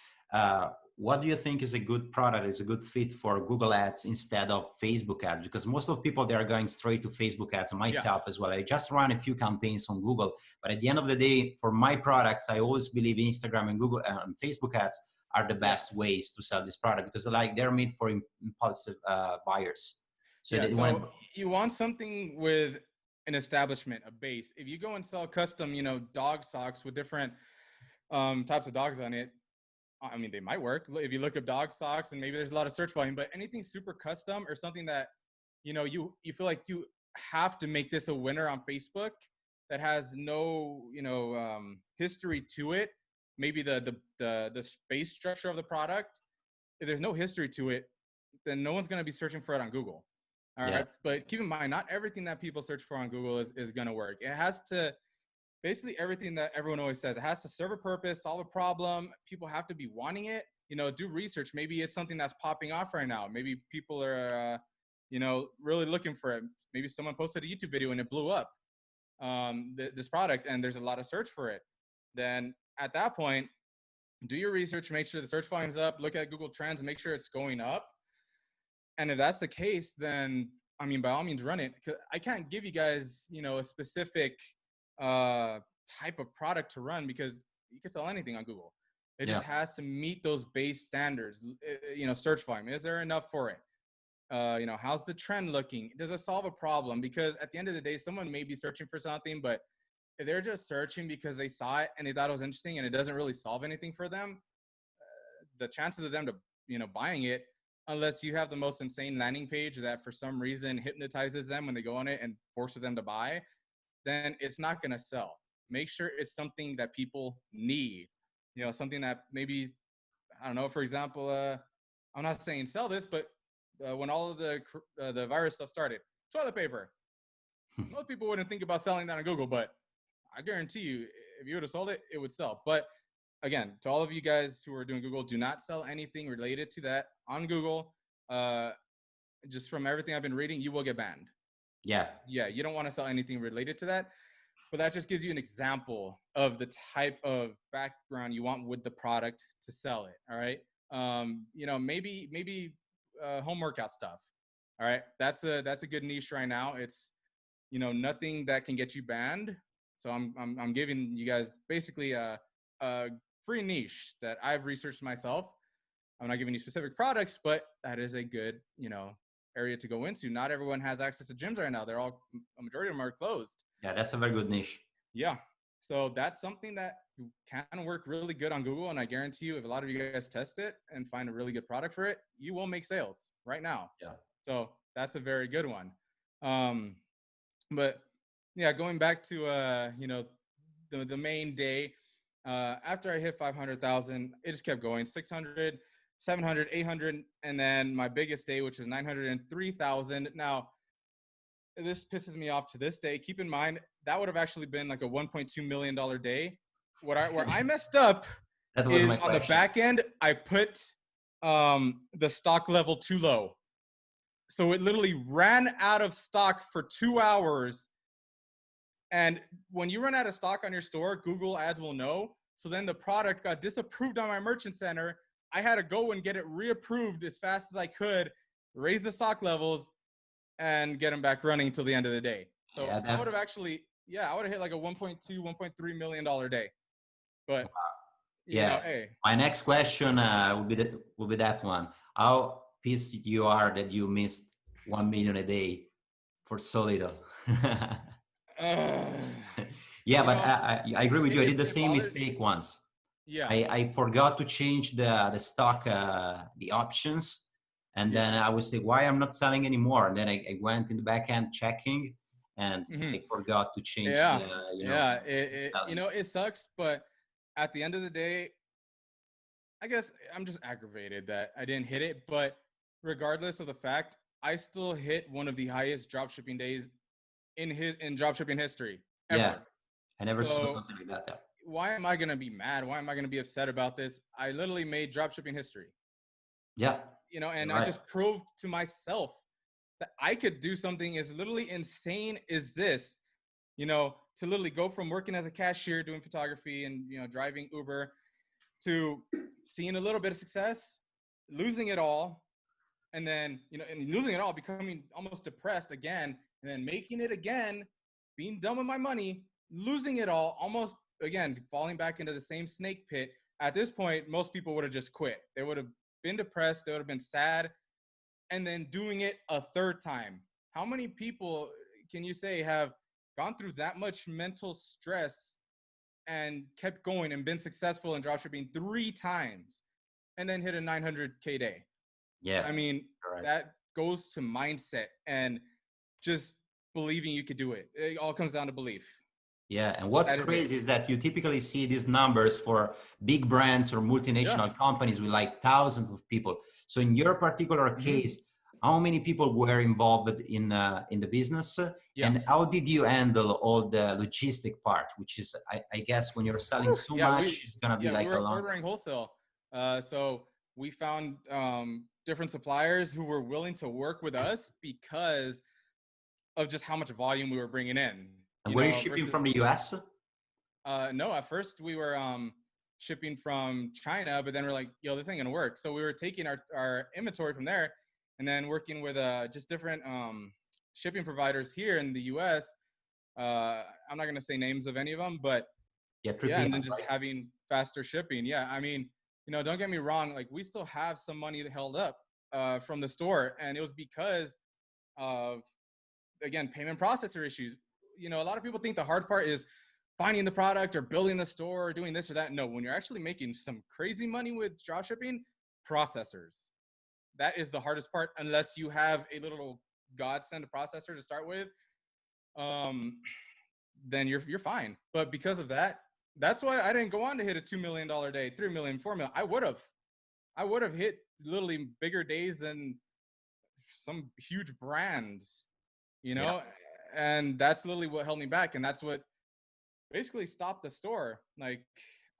what do you think is a good product, is a good fit for Google Ads instead of Facebook Ads? Because most of people, they are going straight to Facebook Ads, myself as well. I just run a few campaigns on Google, but at the end of the day, for my products, I always believe Instagram and Google and Facebook Ads are the best ways to sell this product because they're made for impulsive buyers. So you want something with an establishment, a base. If you go and sell custom, dog socks with different types of dogs on it, I mean, they might work. If you look up dog socks and maybe there's a lot of search volume, but anything super custom or something that, you feel like you have to make this a winner on Facebook that has no, history to it. Maybe the space structure of the product. If there's no history to it, then no one's going to be searching for it on Google. All right. But keep in mind, not everything that people search for on Google is going to work. It has to, basically everything that everyone always says, it has to serve a purpose, solve a problem. People have to be wanting it, do research. Maybe it's something that's popping off right now. Maybe people are, really looking for it. Maybe someone posted a YouTube video and it blew up, this product, and there's a lot of search for it. Then at that point, do your research, make sure the search volume's up, look at Google Trends and make sure it's going up. And if that's the case, then, I mean, by all means run it. I can't give you guys, a specific type of product to run because you can sell anything on Google. It just has to meet those base standards. Search volume. Is there enough for it? How's the trend looking? Does it solve a problem? Because at the end of the day, someone may be searching for something, but if they're just searching because they saw it and they thought it was interesting and it doesn't really solve anything for them, the chances of them to, buying it, unless you have the most insane landing page that for some reason hypnotizes them when they go on it and forces them to buy, then it's not going to sell. Make sure it's something that people need, something that maybe, I don't know, for example, I'm not saying sell this, but when all of the virus stuff started, toilet paper. Most people wouldn't think about selling that on Google, but I guarantee you, if you would have sold it, it would sell. But again, to all of you guys who are doing Google, do not sell anything related to that on Google. Just from everything I've been reading, you will get banned. Yeah, you don't want to sell anything related to that. But that just gives you an example of the type of background you want with the product to sell it. All right. Maybe home workout stuff. All right. That's a good niche right now. It's, nothing that can get you banned. So I'm giving you guys basically a free niche that I've researched myself. I'm not giving you specific products, but that is a good, area to go into. Not everyone has access to gyms right now. A majority of them are closed. Yeah, that's a very good niche. Yeah. So that's something that can work really good on Google. And I guarantee you, if a lot of you guys test it and find a really good product for it, you will make sales right now. Yeah. So that's a very good one. But yeah, going back to, the main day, after I hit 500,000, it just kept going 600, 700, 800. And then my biggest day, which was 903,000. Now, this pisses me off to this day. Keep in mind, that would have actually been like a $1.2 million day. Where I messed up That was is my on the question. back end, I put the stock level too low. So it literally ran out of stock for 2 hours. And when you run out of stock on your store, Google ads will know. So then the product got disapproved on my merchant center. I had to go and get it reapproved as fast as I could, raise the stock levels, and get them back running until the end of the day. So Yeah, I would have actually, I would have hit like a 1.2, $1.3 million day. But, yeah. hey. My next question will be that one. How pissed you are that you missed 1 million a day for so little? Yeah, but I agree with you. I did the It same bothered. mistake once. Yeah. I forgot to change the stock, the options. And Yeah. then I was like, why I'm not selling anymore? And then I went in the back end checking, and I forgot to change Yeah. the, Yeah. selling. It sucks. But at the end of the day, I guess I'm just aggravated that I didn't hit it. But regardless of the fact, I still hit one of the highest dropshipping days in dropshipping history Yeah, ever. I never saw So something like that. Yeah. why am I going to be mad? Why am I going to be upset about this? I literally made dropshipping history, Yeah, and you're I right. just proved to myself that I could do something as literally insane as this, to literally go from working as a cashier doing photography and, driving Uber to seeing a little bit of success, losing it all, and then, and losing it all, becoming almost depressed again, and then making it again, being done with my money, losing it all, almost again, falling back into the same snake pit. At this point, most people would have just quit. They would have been depressed. They would have been sad. And then doing it a third time. How many people can you say have gone through that much mental stress and kept going and been successful in dropshipping 3 times and then hit a 900K day? Yeah, I mean, correct. that goes to mindset and just believing you could do it. It all comes down to belief. Yeah, and what's That is it. crazy is that you typically see these numbers for big brands or Yeah. multinational companies with like thousands of people. So in your particular case, how many people were involved in the business, Yeah. and how did you handle all the logistic part? Which is, I guess, when you're selling so Yeah, much, it's gonna be we like a were longer. ordering wholesale. So we found different suppliers who were willing to work with us because of just how much volume we were bringing in. And were you shipping Versus from the US? no, at first we were shipping from China, but then we're like, yo, this ain't gonna work. So we were taking our inventory from there and then working with just different shipping providers here in the US. I'm not gonna say names of any of them, but Yeah, yeah, 3PM, and then just right? having faster shipping. Yeah, I mean, don't get me wrong, like we still have some money held up from the store, and it was because of, again, payment processor issues. A lot of people think the hard part is finding the product or building the store or doing this or that. No, when you're actually making some crazy money with dropshipping, processors. That is the hardest part, unless you have a little godsend processor to start with. Um, then you're fine. But because of that, that's why I didn't go on to hit a $2 million day, 3 million, 4 million. I would have hit literally bigger days than some huge brands, you Yeah. know, and that's literally what held me back. And that's what basically stopped the store. Like,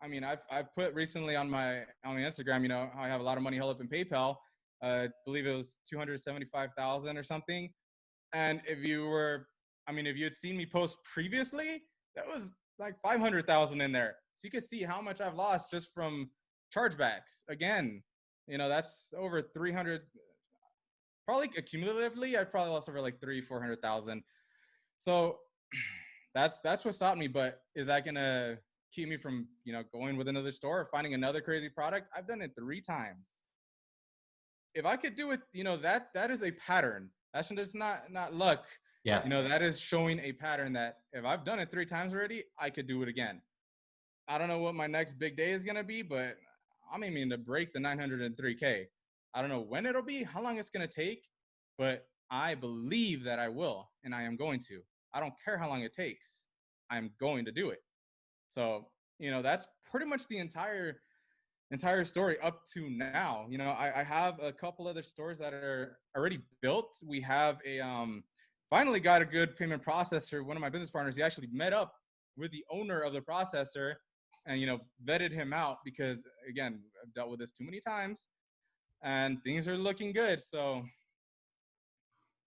I mean, I've put recently on my Instagram, how I have a lot of money held up in PayPal. I believe it was 275,000 or something. And if you had seen me post previously, that was like 500,000 in there. So you could see how much I've lost just from chargebacks. Again, that's over 300, probably accumulatively, I've probably lost over like 400,000. So that's what stopped me. But is that gonna keep me from, going with another store or finding another crazy product? I've done it 3 times. If I could do it, that is a pattern. That's just not luck. Yeah. That is showing a pattern that if I've done it 3 times already, I could do it again. I don't know what my next big day is gonna be, but I'm aiming to break the 903K. I don't know when it'll be, how long it's gonna take, but I believe that I will, and I am going to. I don't care how long it takes. I'm going to do it. So, that's pretty much the entire story up to now. I have a couple other stores that are already built. We have finally got a good payment processor. One of my business partners, he actually met up with the owner of the processor and, vetted him out because, again, I've dealt with this too many times and things are looking good. So,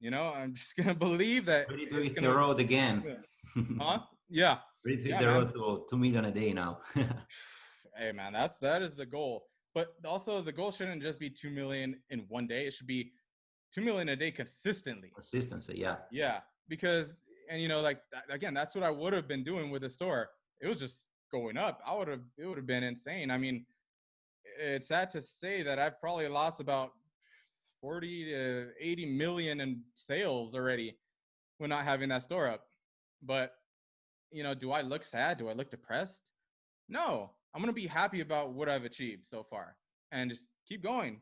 I'm just going to believe that Ready to it's hit going the to, road again. huh? Yeah. Ready to hit Yeah, the man. road to 2 million a day now. Hey, man, that is the goal. But also the goal shouldn't just be 2 million in one day. It should be 2 million a day consistently. Consistency, yeah. Yeah, because, and like again, that's what I would have been doing with the store. It was just going up. It would have been insane. I mean, it's sad to say that I've probably lost about 40 to 80 million in sales already when not having that store up. But, do I look sad? Do I look depressed? No, I'm going to be happy about what I've achieved so far and just keep going,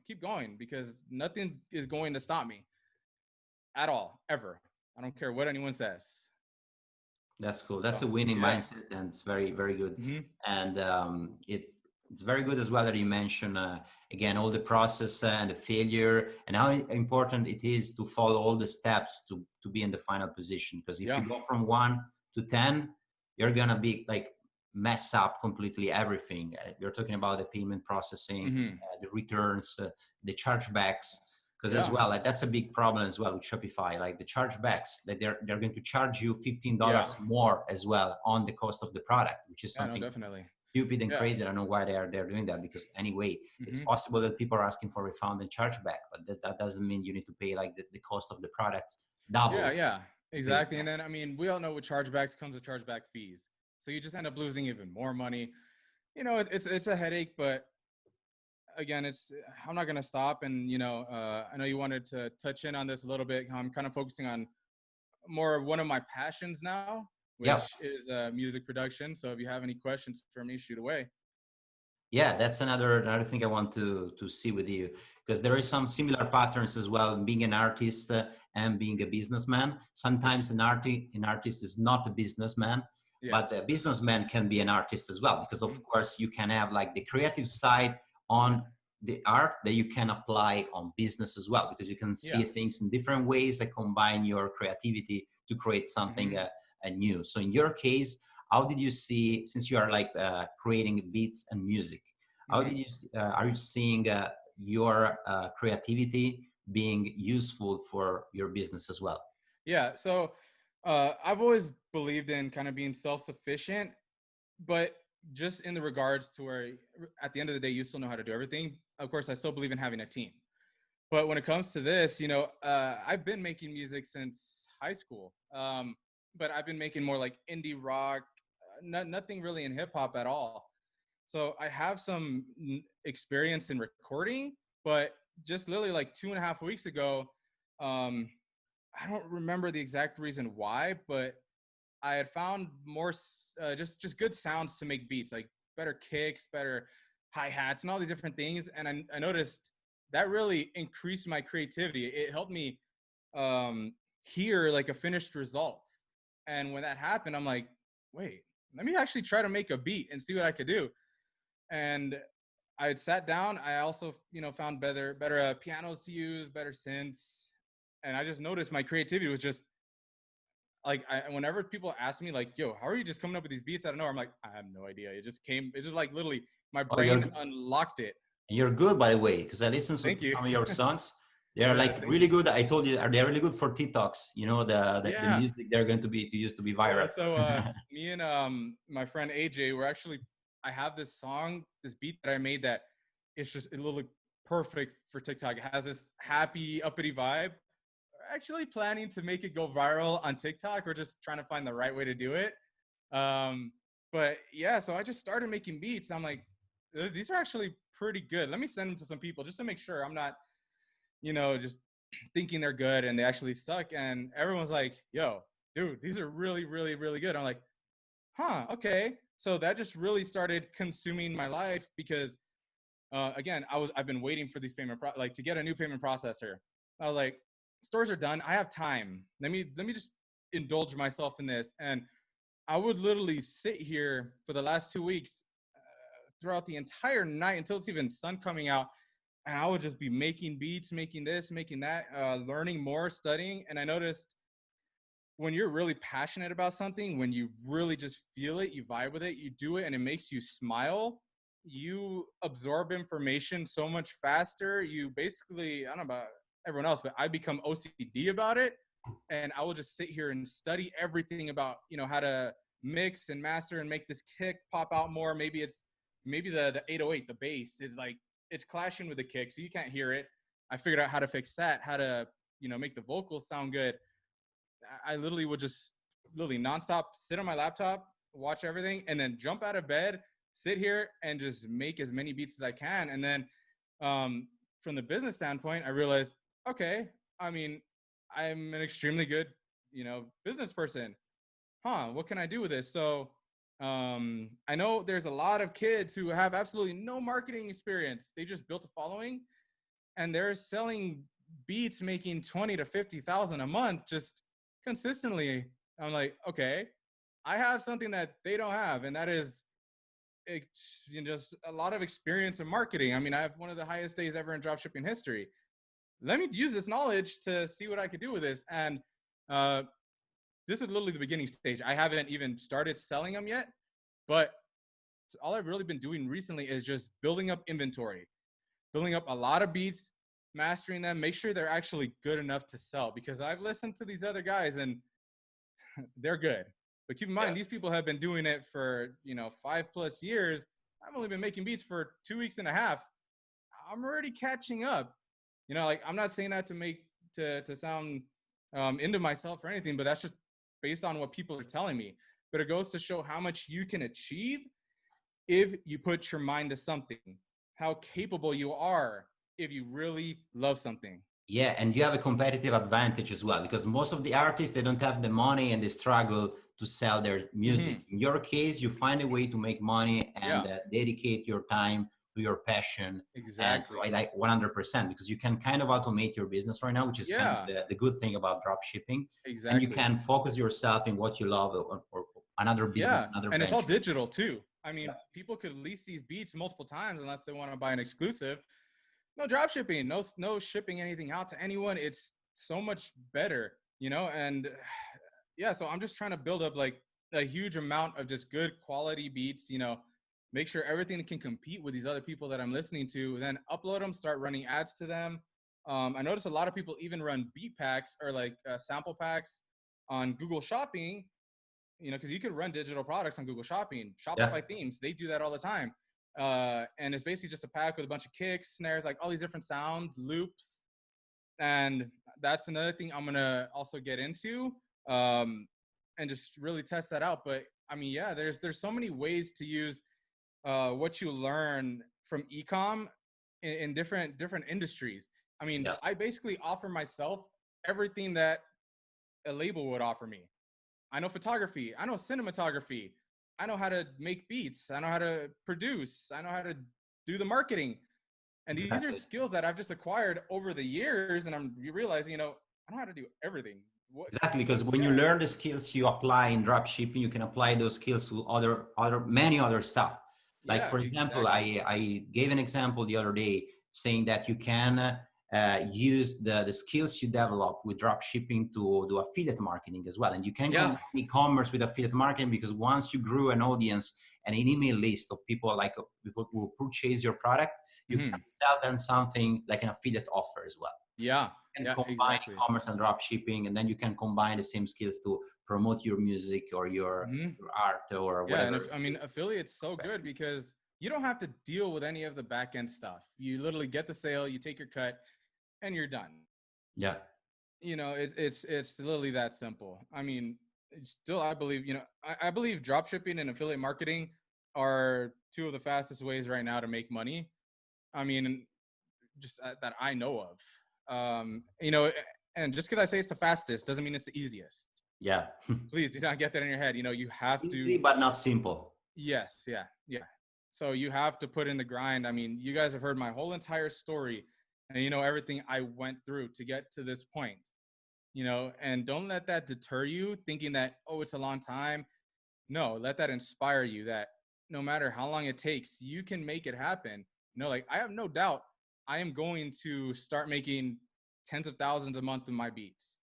because nothing is going to stop me at all, ever. I don't care what anyone says. That's cool. That's So, a winning yeah. mindset, and it's very, very good. Mm-hmm. And it's very good as well that you mention again all the process and the failure, and how important it is to follow all the steps to be in the final position. Because if Yeah. you go from 1 to 10, you're gonna be like mess up completely everything. You're talking about the payment processing, Mm-hmm. the returns, the chargebacks. Because as Yeah. well, like that's a big problem as well with Shopify, like the chargebacks, that they're going to charge you $15 Yeah. more as well on the cost of the product, which is Yeah, no, something definitely. stupid and Yeah. crazy. I don't know why they're doing that, because anyway, it's Mm-hmm. possible that people are asking for refund and chargeback, but that doesn't mean you need to pay like the cost of the products double. Yeah, exactly. And then, I mean, we all know with chargebacks comes with chargeback fees. So you just end up losing even more money. It's a headache, but again, I'm not going to stop. And, I know you wanted to touch in on this a little bit. I'm kind of focusing on more of one of my passions now, Yeah. which is music production. So if you have any questions for me, shoot away. Yeah, that's another thing I want to see with you, because there is some similar patterns as well. Being an artist and being a businessman. Sometimes an artist is not a businessman, but a Yes. businessman can be an artist as well, because of Mhm. course you can have like the creative side on the art that you can apply on business as well, because you can see Yeah. things in different ways that combine your creativity to create something Mm-hmm. new. So in your case, how did you see, since you are like creating beats and music, how Mm-hmm. did you are you seeing your creativity being useful for your business as well? Yeah. So I've always believed in kind of being self-sufficient, but just in the regards to where at the end of the day, you still know how to do everything. Of course, I still believe in having a team. But when it comes to this, I've been making music since high school. But I've been making more like indie rock, nothing really in hip hop at all. So I have some experience in recording, but just literally like 2.5 weeks ago, um, I don't remember the exact reason why, but I had found more just good sounds to make beats, like better kicks, better hi-hats, and all these different things. And I noticed that really increased my creativity. It helped me hear like a finished result. And when that happened, I'm like, wait, let me actually try to make a beat and see what I could do. And I had sat down. I also, found better pianos to use, better synths, and I just noticed my creativity was just like, whenever people ask me like, "Yo, how are you just coming up with these beats out of nowhere?" I'm like, I have no idea. It just came. It just like literally, my Oh, brain unlocked it. you're good, by the way, because I listened Thank to you. some of your songs. They are Yeah, like thank really you. good. I told you, they're really good for TikToks. You know, the Yeah, music they're going to be to use to be yeah. viral. So me and my friend AJ, we're actually, I have this song, this beat that I made that it's just it literally perfect for TikTok. It has this happy, uppity vibe. We're actually planning to make it go viral on TikTok. We're just trying to find the right way to do it. Um, but yeah, so I just started making beats. I'm like, these are actually pretty good. Let me send them to some people just to make sure I'm not, just thinking they're good and they actually suck. And everyone's like, yo, dude, these are really, really, really good. I'm like, huh, okay. So that just really started consuming my life because again, I've been waiting for these like to get a new payment processor. I was like, stores are done. I have time. Let me just indulge myself in this. And I would literally sit here for the last 2 weeks throughout the entire night until it's even sun coming out. And I would just be making beats, making this, making that, learning more, studying. And I noticed when you're really passionate about something, when you really just feel it, you vibe with it, you do it, and it makes you smile, you absorb information so much faster. You basically, I don't know about everyone else, but I become OCD about it. And I will just sit here and study everything about, how to mix and master and make this kick pop out more. Maybe the 808, the bass is like, it's clashing with the kick, so you can't hear it. I figured out how to fix that, how to, make the vocals sound good. I literally would just literally nonstop sit on my laptop, watch everything, and then jump out of bed, sit here, and just make as many beats as I can. And then from the business standpoint, I realized, okay, I mean, I'm an extremely good, business person. What can I do with this? So I know there's a lot of kids who have absolutely no marketing experience. They just built a following and they're selling beats, making 20 to 50,000 a month just consistently. I'm like, okay, I have something that they don't have, and that is just a lot of experience in marketing. I mean, I have one of the highest days ever in dropshipping history. Let me use this knowledge to see what I could do with this. And uh, this is literally the beginning stage. I haven't even started selling them yet, but all I've really been doing recently is just building up inventory, building up a lot of beats, mastering them, make sure they're actually good enough to sell. Because I've listened to these other guys and they're good. But keep in mind, these people have been doing it for, 5+ years. I've only been making beats for 2 weeks and a half. I'm already catching up. Like I'm not saying that to make to sound into myself or anything, but that's just based on what people are telling me. But it goes to show how much you can achieve if you put your mind to something, how capable you are if you really love something. Yeah, and you have a competitive advantage as well because most of the artists, they don't have the money and they struggle to sell their music. In your case, you find a way to make money and dedicate your time to your passion. Exactly. And I like 100% because you can kind of automate your business right now, which is kind of the good thing about drop shipping. Exactly. And you can focus yourself in what you love or another business, another and venture. It's all digital too. I mean, people could lease these beats multiple times unless they want to buy an exclusive. No drop shipping, no shipping anything out to anyone. It's so much better, and so I'm just trying to build up like a huge amount of just good quality beats, make sure everything can compete with these other people that I'm listening to, then upload them, start running ads to them. I noticed a lot of people even run beat packs or like sample packs on Google Shopping, because you could run digital products on Google Shopping. Shopify themes, they do that all the time. And it's basically just a pack with a bunch of kicks, snares, like all these different sounds, loops. And that's another thing I'm gonna also get into, and just really test that out. But I mean, there's so many ways to use what you learn from ecom in different industries. I mean, I basically offer myself everything that a label would offer me. I know photography, I know cinematography, I know how to make beats, I know how to produce, I know how to do the marketing. And these are skills that I've just acquired over the years, and I'm realizing, I know how to do everything. Exactly, because when you learn the skills you apply in drop shipping, you can apply those skills to many other stuff. Like for example, I gave an example the other day saying that you can use the skills you develop with drop shipping to do affiliate marketing as well. And you can combine e-commerce with affiliate marketing because once you grew an audience and an email list of people people who purchase your product, you can sell them something like an affiliate offer as well. And combine e-commerce and drop shipping, and then you can combine the same skills to promote your music or your art or whatever. And affiliate's so good because you don't have to deal with any of the back end stuff. You literally get the sale, you take your cut, and you're done. Yeah. You know, it's literally that simple. I mean, still, I believe, you know, I believe drop shipping and affiliate marketing are two of the fastest ways right now to make money. I mean, just that I know of. You know, and just because I say it's the fastest doesn't mean it's the easiest. Yeah. Please do not get that in your head. You know, you It's have easy, to. but not simple. Yes, yeah, yeah. So you have to put in the grind. I mean, you guys have heard my whole entire story, and you know everything I went through to get to this point. You know, and don't let that deter you thinking that, oh, it's a long time. No, let that inspire you that no matter how long it takes, you can make it happen. You know, like I have no doubt I am going to start making tens of thousands a month in my beats.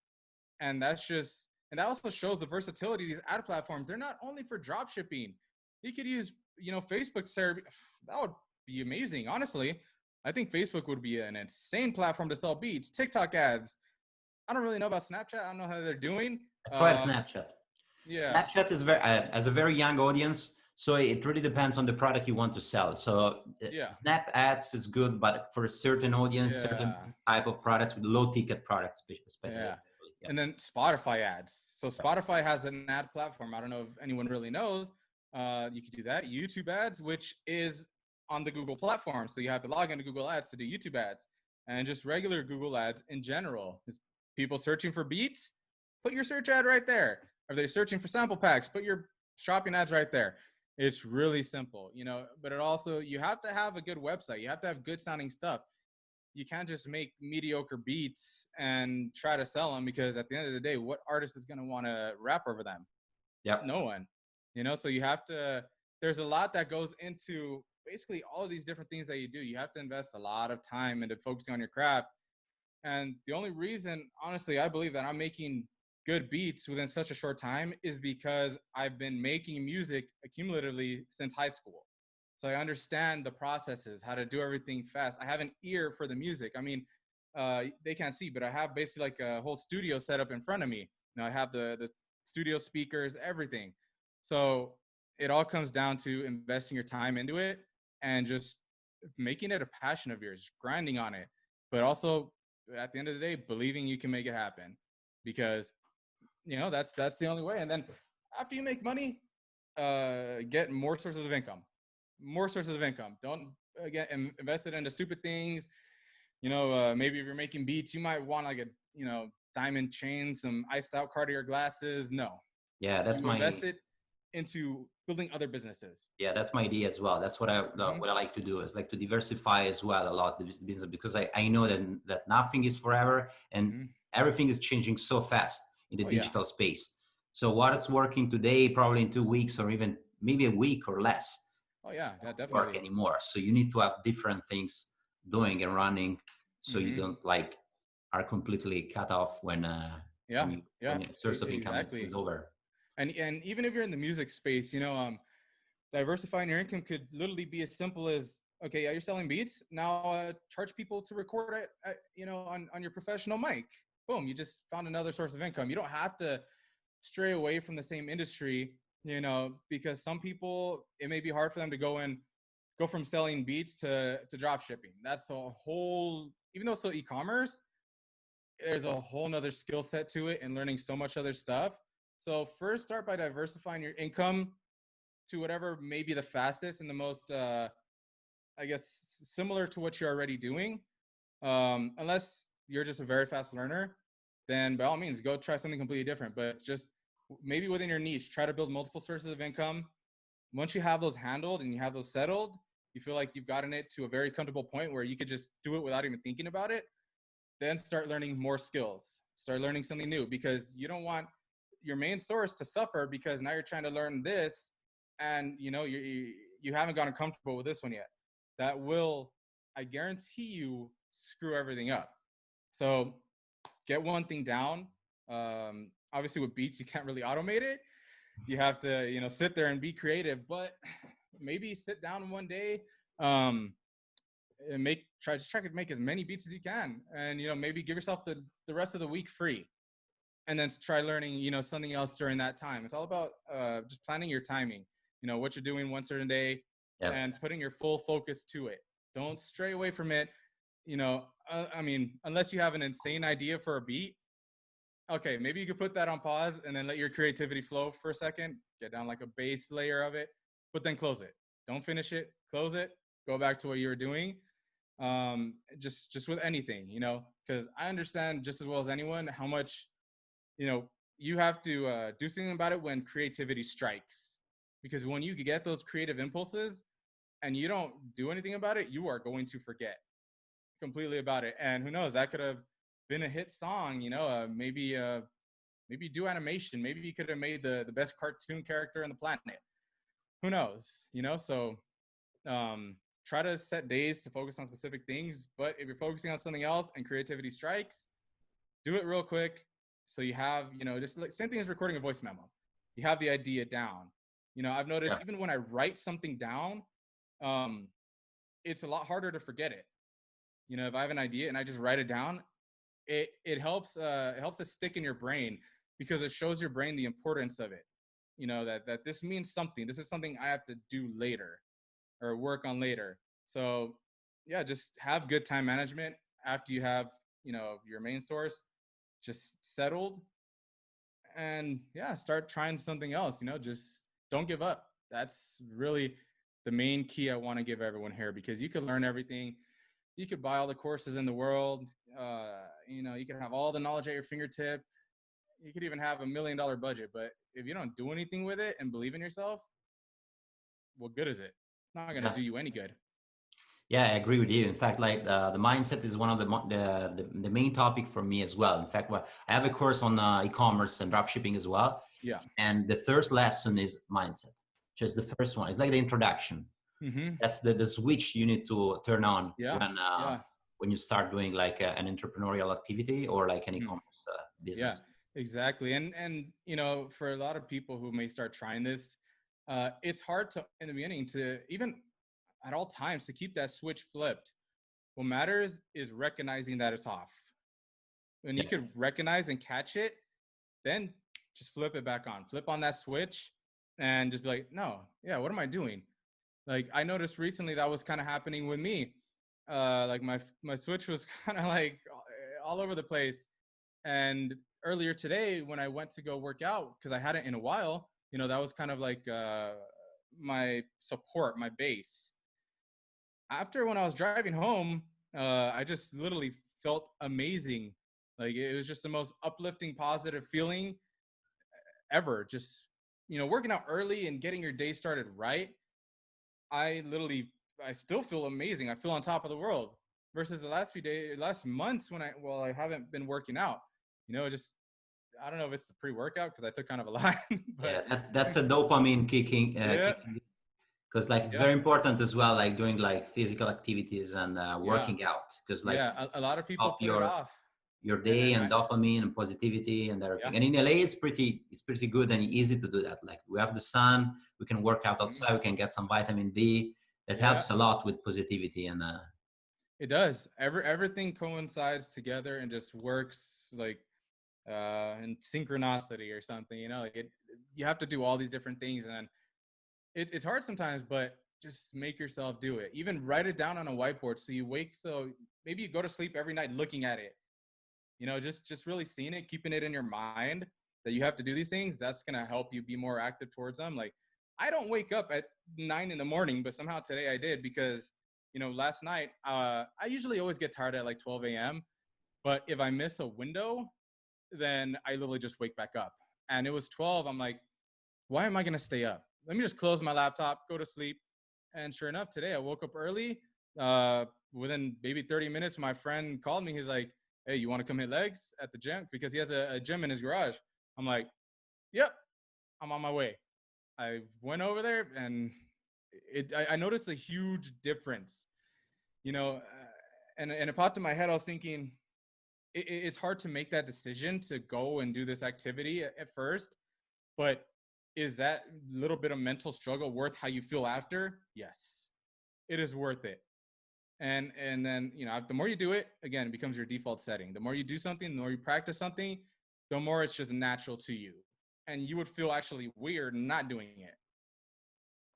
And that's just, and that also shows the versatility of these ad platforms. They're not only for drop shipping. You could use, you know, Facebook. That would be amazing. Honestly, I think Facebook would be an insane platform to sell beats. TikTok ads. I don't really know about Snapchat. I don't know how they're doing. Try Snapchat. Yeah, Snapchat is very as a very young audience, so it really depends on the product you want to sell. So yeah, Snap ads is good, but for a certain audience, certain yeah. type of products with low ticket products, especially. Yeah. Yeah. And then Spotify ads. So Spotify has an ad platform. I don't know if anyone really knows. You could do that. YouTube ads, which is on the Google platform. So you have to log into Google Ads to do YouTube ads and just regular Google ads in general. Is people searching for beats? Put your search ad right there. Are they searching for sample packs? Put your shopping ads right there. It's really simple, you know, but it also, you have to have a good website. You have to have good sounding stuff. You can't just make mediocre beats and try to sell them, because at the end of the day, what artist is going to want to rap over them? Yep. No one. You know, so you have to, there's a lot that goes into basically all of these different things that you do. You have to invest a lot of time into focusing on your craft. And the only reason, honestly, I believe that I'm making good beats within such a short time is because I've been making music accumulatively since high school. So I understand the processes, how to do everything fast. I have an ear for the music. I mean, they can't see, but I have basically like a whole studio set up in front of me. You know, I have the studio speakers, everything. So it all comes down to investing your time into it and just making it a passion of yours, grinding on it, but also at the end of the day, believing you can make it happen, because you know that's the only way. And then after you make money, get more sources of income, more sources of income. Don't get invested into stupid things. You know, maybe if you're making beats, you might want like a, you know, diamond chain, some iced out Cartier glasses. No, Yeah, that's you my invest it into building other businesses. yeah, that's my idea as well. That's Mm-hmm. what I like to do is like to diversify as well a lot the business, because I know that nothing is forever and Mm-hmm. everything is changing so fast in the Oh yeah. digital space. So what's working today, probably in 2 weeks or even maybe a week or less, Oh yeah. Yeah. work Definitely. anymore. So you need to have different things doing and running, so you Mm-hmm. don't like are completely cut off Yeah. when Yeah. your source of income Exactly. is over. And even if you're in the music space, you know, diversifying your income could literally be as simple as, okay, yeah, you're selling beats. Now charge people to record it, you know, on your professional mic. Boom, you just found another source of income. You don't have to stray away from the same industry, you know, because some people, it may be hard for them to go from selling beats to drop shipping. That's a whole, even though it's still e-commerce, there's a whole nother skill set to it and learning so much other stuff. So first start by diversifying your income to whatever may be the fastest and the most, I guess, similar to what you're already doing. Unless you're just a very fast learner, then by all means, go try something completely different. But just maybe within your niche, try to build multiple sources of income. Once you have those handled and you have those settled, you feel like you've gotten it to a very comfortable point where you could just do it without even thinking about it. Then start learning more skills, start learning something new, because you don't want your main source to suffer because now you're trying to learn this and you know you haven't gotten comfortable with this one yet. That will, I guarantee you, screw everything up. So get one thing down. Obviously with beats you can't really automate it. You have to, you know, sit there and be creative, but maybe sit down one day, um, and try to make as many beats as you can, and you know, maybe give yourself the rest of the week free, and then try learning, you know, something else during that time. It's all about just planning your timing. You know what you're doing one certain day, Yeah. and putting your full focus to it. Don't stray away from it. I mean, unless you have an insane idea for a beat, okay, maybe you could put that on pause and then let your creativity flow for a second, get down like a base layer of it, but then close it. Don't finish it, close it, go back to what you were doing. Just with anything, because I understand just as well as anyone how much, you have to do something about it when creativity strikes. Because when you get those creative impulses and you don't do anything about it, you are going to forget completely about it. And who knows, that could have been a hit song, maybe do animation. Maybe you could have made the best cartoon character on the planet. Who knows, So try to set days to focus on specific things. But if you're focusing on something else and creativity strikes, do it real quick. So you have, just like same thing as recording a voice memo. You have the idea down. I've noticed even when I write something down, it's a lot harder to forget it. If I have an idea and I just write it down, it helps it stick in your brain because it shows your brain the importance of it. That this means something. This is something I have to do later or work on later. So yeah, just have good time management after you have, your main source just settled, and yeah, start trying something else. Just don't give up. That's really the main key I want to give everyone here, because you can learn everything. You could buy all the courses in the world. You can have all the knowledge at your fingertip. You could even have $1 million budget, but if you don't do anything with it and believe in yourself, what good is it? It's not going to Yeah. do you any good. Yeah, I agree with you. In fact, like the mindset is one of the main topic for me as well. In fact, I have a course on e-commerce and dropshipping as well. Yeah. And the first lesson is mindset. Just the first one. It's like the introduction. Mm-hmm. That's the switch you need to turn on Yeah. when you start doing like an entrepreneurial activity or like an Mm. e-commerce Yeah, business. exactly. And for a lot of people who may start trying this, it's hard to in the beginning to even at all times to keep that switch flipped. What matters is recognizing that it's off. When you Yeah. could recognize and catch it, then just flip it back on. Flip on that switch and just be like, no, yeah, what am I doing? Like I noticed recently that was kind of happening with me. Like my switch was kind of like all over the place. And earlier today, when I went to go work out, because I hadn't in a while, that was kind of like my support, my base. After when I was driving home, I just literally felt amazing. Like it was just the most uplifting, positive feeling ever. Just working out early and getting your day started right. I still feel amazing. I feel on top of the world. Versus the last months when I haven't been working out. Just I don't know if it's the pre-workout because I took kind of a lot, Yeah, but that's a dopamine kicking, yeah, because like it's yeah, very important as well, like doing like physical activities and yeah, working out, because like yeah. A lot of people stop put it off, your and day and dopamine and positivity and yeah, everything. And in LA, it's pretty good and easy to do that. Like we have the sun, we can work out outside, we can get some vitamin D. That yeah. helps a lot with positivity and It does. Everything coincides together and just works like in synchronicity or something. Like you have to do all these different things, and it's hard sometimes, but just make yourself do it. Even write it down on a whiteboard so you wake. So maybe you go to sleep every night looking at it. Just really seeing it, keeping it in your mind that you have to do these things. That's gonna help you be more active towards them. Like I don't wake up at 9 a.m, but somehow today I did because last night I usually always get tired at like 12 a.m. But if I miss a window, then I literally just wake back up. And it was 12. I'm like, why am I gonna stay up? Let me just close my laptop, go to sleep. And sure enough, today I woke up early. Within maybe 30 minutes, my friend called me. He's like, hey, you want to come hit legs at the gym? Because he has a gym in his garage. I'm like, yep, I'm on my way. I went over there and I noticed a huge difference, and it popped in my head. I was thinking, it's hard to make that decision to go and do this activity at first, but is that little bit of mental struggle worth how you feel after? Yes, it is worth it. And then the more you do it, again, it becomes your default setting. The more you do something, the more you practice something, the more it's just natural to you, and you would feel actually weird not doing it.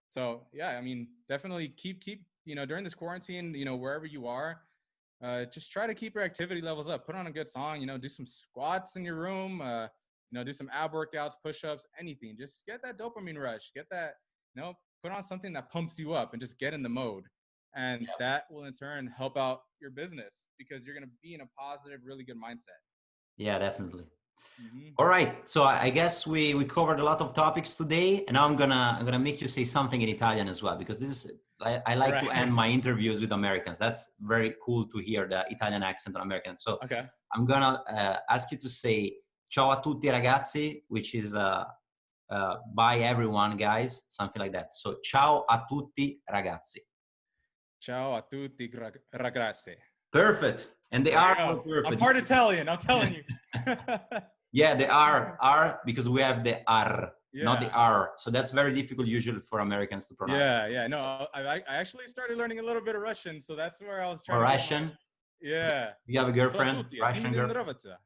So yeah, I mean, definitely keep, you know, during this quarantine, you know, wherever you are, just try to keep your activity levels up. Put on a good song, you know, do some squats in your room, you know, do some ab workouts, push-ups, anything. Just get that dopamine rush. Get that, you know, put on something that pumps you up and just get in the mode. And Yeah. that will in turn help out your business because you're going to be in a positive, really good mindset. Yeah, definitely. Mm-hmm. All right. So I guess we covered a lot of topics today, and now I'm gonna make you say something in Italian as well, because this is I All like to right. end my interviews with Americans. That's very cool to hear the Italian accent on Americans. So Okay. I'm gonna ask you to say "Ciao a tutti ragazzi," which is bye everyone, guys, something like that. So "Ciao a tutti ragazzi." Ciao a tutti, ragazzi. Perfect. And they There you are go. more I'm perfect. part Italian. I'm telling you. Yeah, the R because we have the R, not the Yeah. R. So that's very difficult usually for Americans to pronounce. Yeah. Yeah. No, I actually started learning a little bit of Russian, so that's where I was trying Or to get my. Russian. Yeah. You have a girlfriend, Здравствуйте, ты Russian мне girlfriend. нравится.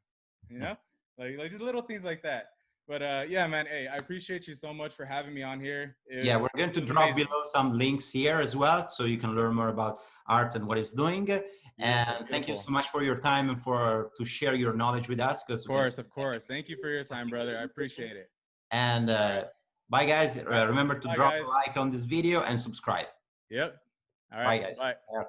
You Yeah. know, like just little things like that. But yeah, man. Hey, I appreciate you so much for having me on here. Yeah, we're going It to was drop amazing. below some links here as well, so you can learn more about Art and what it's doing. Beautiful. And thank you Beautiful. so much for your time and for to share your knowledge with us. Because Of course. Of course. Thank you for your time, brother. I appreciate it. And All right. bye, guys. All right. Remember to Bye, drop a guys. like on this video and subscribe. Yep. All Bye, right. guys. Bye. Bye.